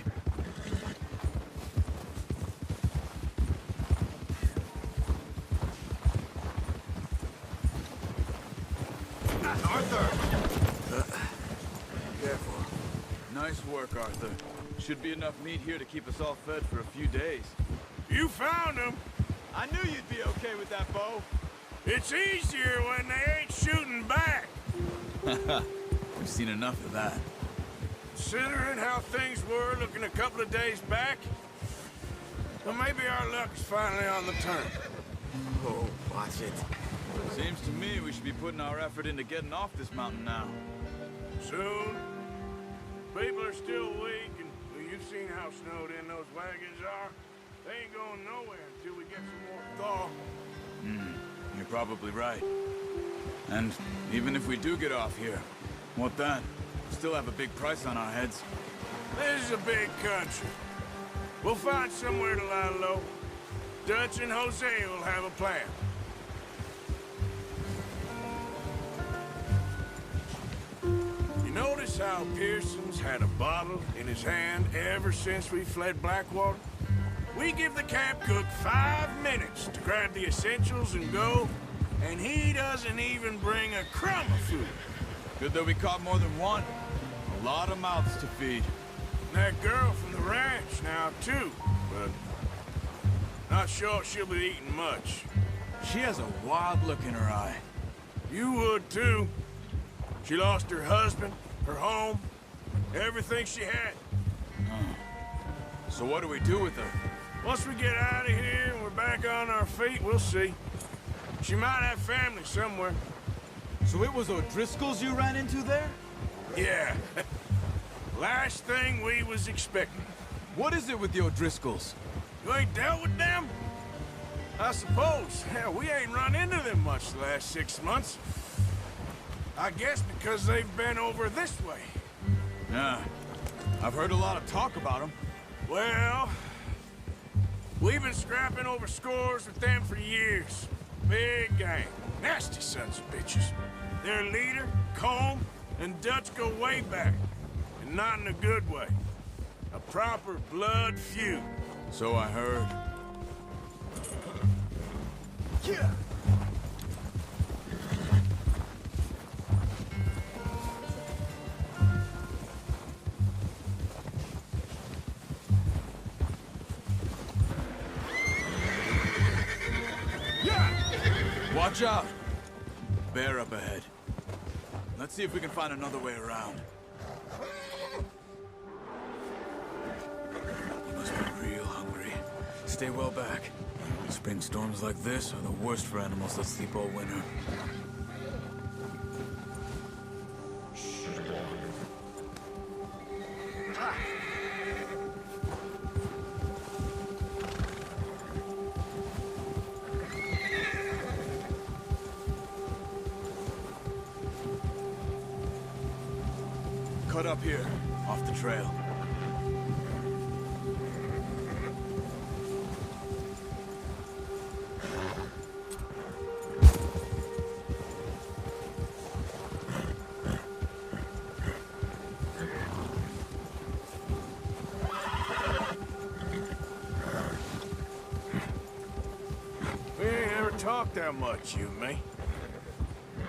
Speaker 11: Arthur!
Speaker 14: Careful. Nice work, Arthur. Should be enough meat here to keep us all fed for a few days.
Speaker 1: You found him.
Speaker 14: I knew you'd be okay with that bow.
Speaker 1: It's easier when they ain't shooting back.
Speaker 14: We've seen enough of that.
Speaker 1: Considering how things were looking a couple of days back, well, maybe our luck's finally on the turn.
Speaker 14: Oh, watch it. Seems to me we should be putting our effort into getting off this mountain now.
Speaker 1: Soon. People are still weak, and well, you've seen how snowed in those wagons are. They ain't going nowhere until we get some more thaw.
Speaker 14: You're probably right. And even if we do get off here, what then? Still have a big price on our heads.
Speaker 1: This is a big country. We'll find somewhere to lie low. Dutch and Jose will have a plan. You notice how Pearson's had a bottle in his hand ever since we fled Blackwater? We give the camp cook 5 minutes to grab the essentials and go, and he doesn't even bring a crumb of food.
Speaker 14: Good that we caught more than one. A lot of mouths to feed.
Speaker 1: That girl from the ranch now, too, but not sure she'll be eating much.
Speaker 14: She has a wild look in her eye.
Speaker 1: You would, too. She lost her husband, her home, everything she had.
Speaker 14: So what do we do with her?
Speaker 1: Once we get out of here and we're back on our feet, we'll see. She might have family somewhere.
Speaker 14: So it was O'Driscoll's you ran into there?
Speaker 1: Yeah. Last thing we was expecting.
Speaker 14: What is it with the O'Driscolls?
Speaker 1: You ain't dealt with them? I suppose. Hell, we ain't run into them much the last 6 months. I guess because they've been over this way.
Speaker 14: Yeah. I've heard a lot of talk about them.
Speaker 1: Well, we've been scrapping over scores with them for years. Big gang. Nasty sons of bitches. Their leader, Colm, and Dutch go way back. And not in a good way. A proper blood feud.
Speaker 14: So I heard.
Speaker 1: Yeah.
Speaker 14: Watch out! Bear up ahead. Let's see if we can find another way around. You must be real hungry. Stay well back. Spring storms like this are the worst for animals that sleep all winter. Cut up here, off the trail.
Speaker 1: We ain't ever talked that much, you and me.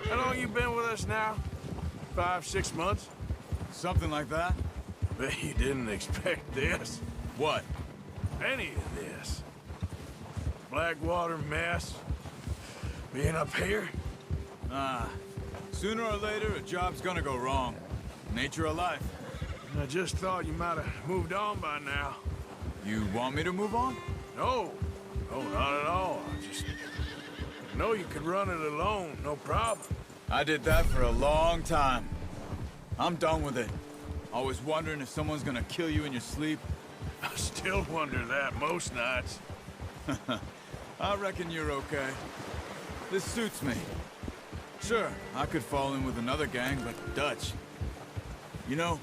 Speaker 1: How long you been with us now? 5, 6 months?
Speaker 14: Something like that?
Speaker 1: Bet you didn't expect this.
Speaker 14: What?
Speaker 1: Any of this. Blackwater mess. Being up here.
Speaker 14: Sooner or later, a job's gonna go wrong. Nature of life.
Speaker 1: I just thought you might have moved on by now.
Speaker 14: You want me to move on?
Speaker 1: No. No, not at all. I just know you could run it alone, no problem.
Speaker 14: I did that for a long time. I'm done with it. Always wondering if someone's gonna kill you in your sleep.
Speaker 1: I still wonder that most nights.
Speaker 14: I reckon you're okay. This suits me. Sure, I could fall in with another gang, but Dutch... You know,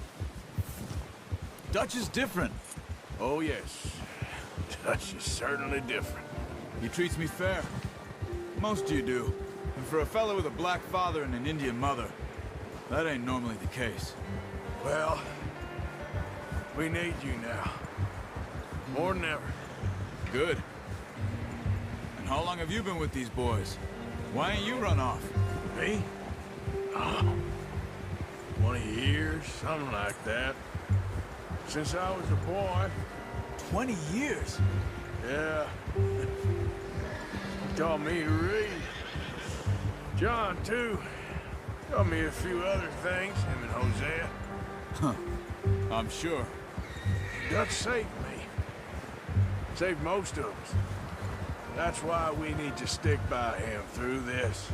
Speaker 14: Dutch is different.
Speaker 1: Oh, yes. Dutch is certainly different.
Speaker 14: He treats me fair. Most of you do. And for a fellow with a black father and an Indian mother, that ain't normally the case.
Speaker 1: Well, we need you now. More than ever.
Speaker 14: Good. And how long have you been with these boys? Why ain't you run off?
Speaker 1: Me? Oh, 20 years, something like that. Since I was a boy.
Speaker 14: 20 years?
Speaker 1: Yeah. He taught me to read. John, too. Taught me a few other things, him and Hosea.
Speaker 14: Huh. I'm sure.
Speaker 1: Dutch saved me. Saved most of us. That's why we need to stick by him through this.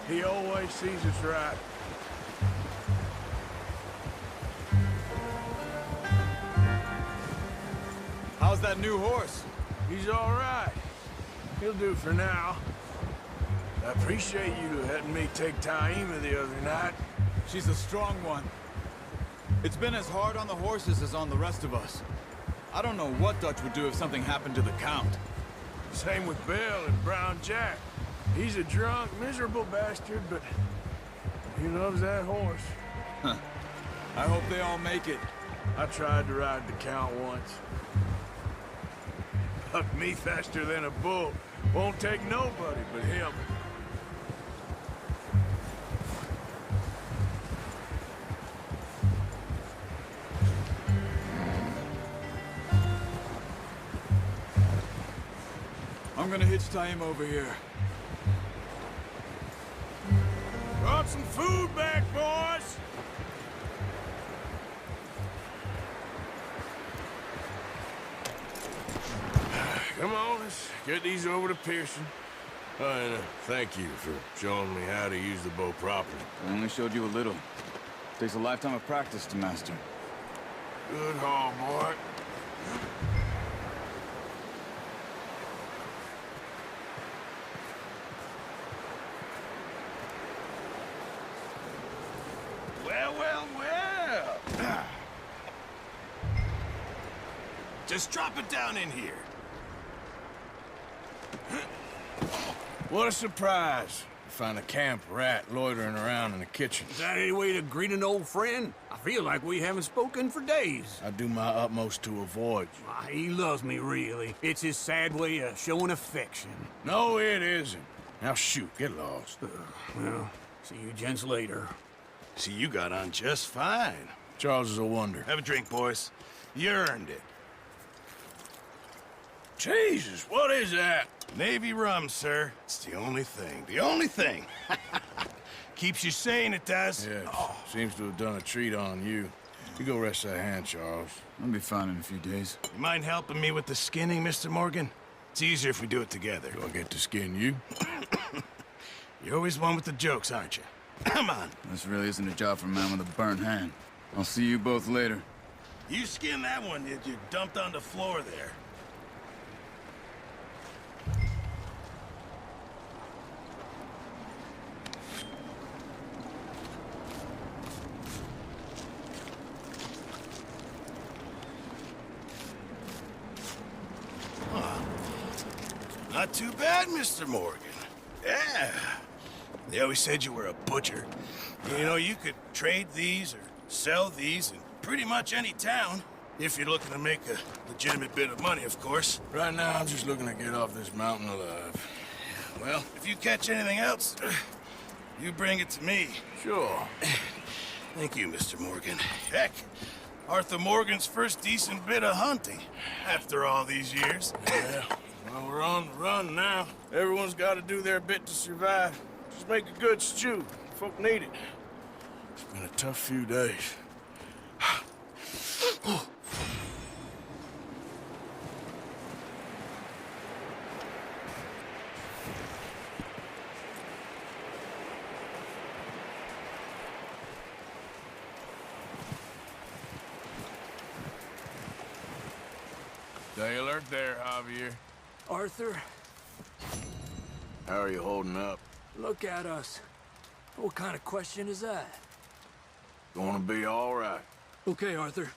Speaker 1: He always sees us right.
Speaker 14: How's that new horse?
Speaker 1: He's all right. He'll do for now. I appreciate you letting me take Taima the other night.
Speaker 14: She's a strong one. It's been as hard on the horses as on the rest of us. I don't know what Dutch would do if something happened to the Count.
Speaker 1: Same with Bill and Brown Jack. He's a drunk, miserable bastard, but he loves that horse.
Speaker 14: Huh. I hope they all make it.
Speaker 1: I tried to ride the Count once. Bucked me faster than a bull. Won't take nobody but him.
Speaker 14: I'm gonna hitch Taima over here.
Speaker 1: Brought some food back, boys! get these over to Pearson. And thank you for showing me how to use the bow properly.
Speaker 14: I only showed you a little. Takes a lifetime of practice to master.
Speaker 1: Good haul, boy.
Speaker 3: Well, well, well. Just drop it down in here.
Speaker 1: What a surprise. To find a camp rat loitering around in the kitchen.
Speaker 15: Is that any way to greet an old friend? I feel like we haven't spoken for days.
Speaker 1: I do my utmost to avoid you.
Speaker 15: Why, he loves me, really. It's his sad way of showing affection.
Speaker 1: No, it isn't. Now shoot, get lost.
Speaker 15: Well, see you gents later.
Speaker 3: See, you got on just fine.
Speaker 1: Charles is a wonder.
Speaker 3: Have a drink, boys. You earned it.
Speaker 1: Jesus, what is that?
Speaker 3: Navy rum, sir. It's the only thing. The only thing. Keeps you sane, it does.
Speaker 1: Yes. Seems to have done a treat on you. You go rest that hand, Charles.
Speaker 14: I'll be fine in a few days.
Speaker 3: You mind helping me with the skinning, Mr. Morgan? It's easier if we do it together.
Speaker 1: Do I get to skin you?
Speaker 3: You're always one with the jokes, aren't you? Come on.
Speaker 14: This really isn't a job for a man with a burnt hand. I'll see you both later.
Speaker 3: You skinned that one that you dumped on the floor there. Not too bad, Mr. Morgan. Yeah. They always said you were a butcher. You know, you could trade these or sell these in pretty much any town. If you're looking to make a legitimate bit of money, of course.
Speaker 1: Right now, I'm just looking to get off this mountain alive.
Speaker 3: Well, if you catch anything else, you bring it to me.
Speaker 1: Sure.
Speaker 3: Thank you, Mr. Morgan. Heck, Arthur Morgan's first decent bit of hunting after all these years.
Speaker 1: Yeah. Well, we're on the run now. Everyone's got to do their bit to survive. Just make a good stew. Folk need it. It's been a tough few days. Stay alert there, Javier.
Speaker 10: Arthur,
Speaker 1: How are you holding up?
Speaker 10: look at us. What kind of question is that?
Speaker 1: Gonna be all right.
Speaker 10: Okay, Arthur.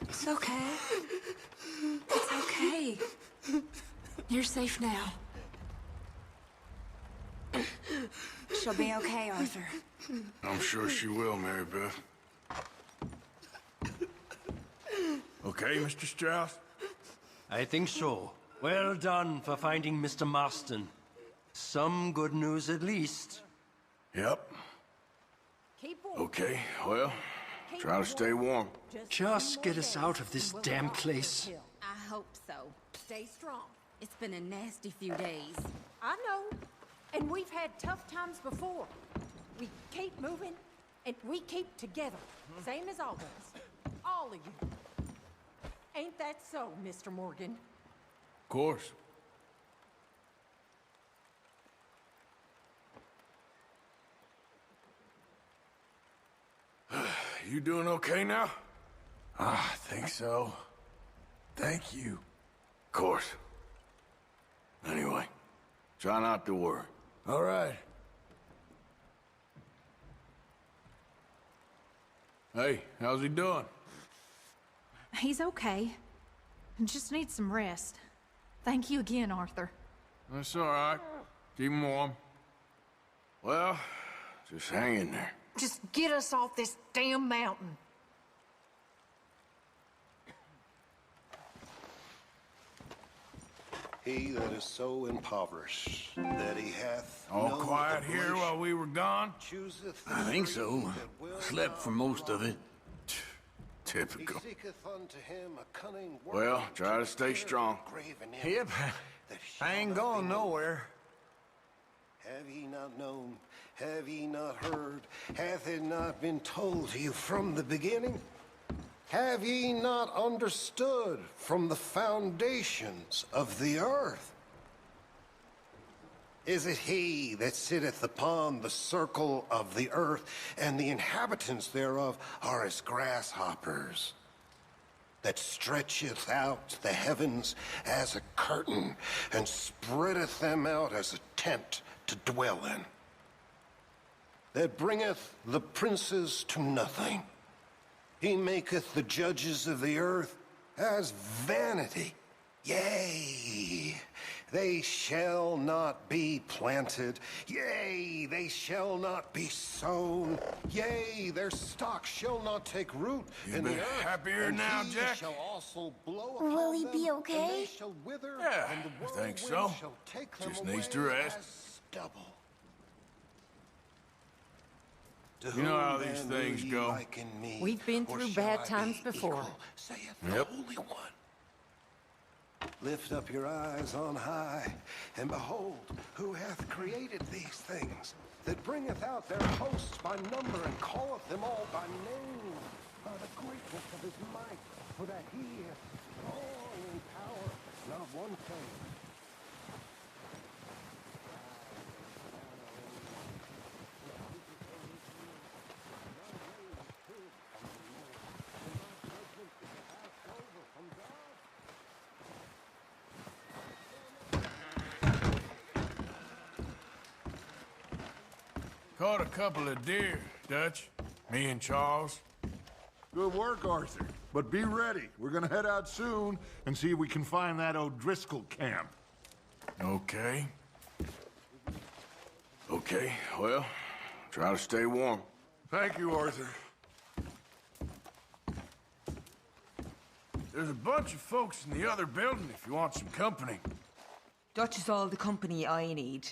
Speaker 6: It's okay. It's okay. You're safe now. She'll be okay, Arthur.
Speaker 1: I'm sure she will, Mary Beth. Okay, Mr. Strauss?
Speaker 16: I think so. Well done for finding Mr. Marston. Some good news at least.
Speaker 1: Yep. Okay, well, try to stay warm.
Speaker 16: Just get us out of this damn place.
Speaker 9: I hope so.
Speaker 5: Stay strong.
Speaker 9: It's been a nasty few days.
Speaker 5: I know. And we've had tough times before. We keep moving, and we keep together. Same as always. All of you. Ain't that so, Mr. Morgan?
Speaker 1: Of course. You doing okay now?
Speaker 11: I think so. Thank you.
Speaker 1: Of course. Anyway, try not to worry.
Speaker 11: All right.
Speaker 1: Hey, how's he doing?
Speaker 6: He's okay. Just needs some rest. Thank you again, Arthur.
Speaker 1: That's all right. Keep him warm. Well, just hang in there.
Speaker 5: Just get us off this damn mountain.
Speaker 2: He that is so impoverished that he hath
Speaker 1: All
Speaker 2: no
Speaker 1: quiet here
Speaker 2: oblation
Speaker 1: while we were gone?
Speaker 2: chooseth the
Speaker 15: I think
Speaker 2: free
Speaker 15: so.
Speaker 2: that will
Speaker 15: Slept for most of it.
Speaker 1: Typical.
Speaker 2: He seeketh unto him a cunning work
Speaker 1: Well, try to stay strong.
Speaker 2: graven in
Speaker 12: Yep.
Speaker 2: that
Speaker 12: I
Speaker 2: shall
Speaker 12: ain't
Speaker 2: not
Speaker 12: going
Speaker 2: be moved.
Speaker 12: nowhere.
Speaker 2: Have ye not known? Have ye not heard? Hath it not been told to you from the beginning? Have ye not understood from the foundations of the earth? Is it he that sitteth upon the circle of the earth, and the inhabitants thereof are as grasshoppers, that stretcheth out the heavens as a curtain, and spreadeth them out as a tent to dwell in, that bringeth the princes to nothing? He maketh the judges of the earth as vanity. Yea, they shall not be planted. Yea, they shall not be sown. Yea, their stock shall not take root in the
Speaker 1: been
Speaker 2: earth.
Speaker 1: happier
Speaker 2: And
Speaker 1: now,
Speaker 2: he
Speaker 1: Jack?
Speaker 2: shall also blow
Speaker 9: Will
Speaker 2: upon
Speaker 9: he
Speaker 2: them,
Speaker 9: be
Speaker 2: and
Speaker 9: okay?
Speaker 2: they shall wither,
Speaker 1: Yeah,
Speaker 2: and the
Speaker 1: I think
Speaker 2: whirlwind
Speaker 1: so.
Speaker 2: shall take them
Speaker 1: Just
Speaker 2: away
Speaker 1: needs to rest.
Speaker 2: as stubble. To
Speaker 1: You know
Speaker 2: whom
Speaker 1: how these
Speaker 2: then will
Speaker 1: things
Speaker 2: ye
Speaker 1: go.
Speaker 2: liken me,
Speaker 5: We've been
Speaker 2: or
Speaker 5: through
Speaker 2: shall
Speaker 5: bad
Speaker 2: I
Speaker 5: times
Speaker 2: be
Speaker 5: before.
Speaker 2: equal, saith the
Speaker 1: Yep.
Speaker 2: Holy One. Lift up your eyes on high, and behold, who hath created these things, that bringeth out their hosts by number, and calleth them all by name, by the greatness of his might, for that he is strong in power, not one thing.
Speaker 1: Caught a couple of deer, Dutch. Me and Charles.
Speaker 3: Good work, Arthur. But be ready. We're gonna head out soon and see if we can find that O'Driscoll camp.
Speaker 1: Okay. Okay, well, try to stay warm.
Speaker 3: Thank you, Arthur.
Speaker 1: There's a bunch of folks in the other building if you want some company.
Speaker 17: Dutch is all the company I need.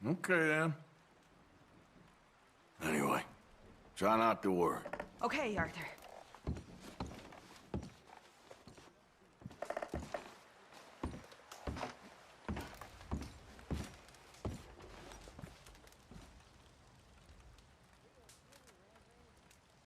Speaker 1: Okay, then. Anyway, try not to worry.
Speaker 17: Okay, Arthur.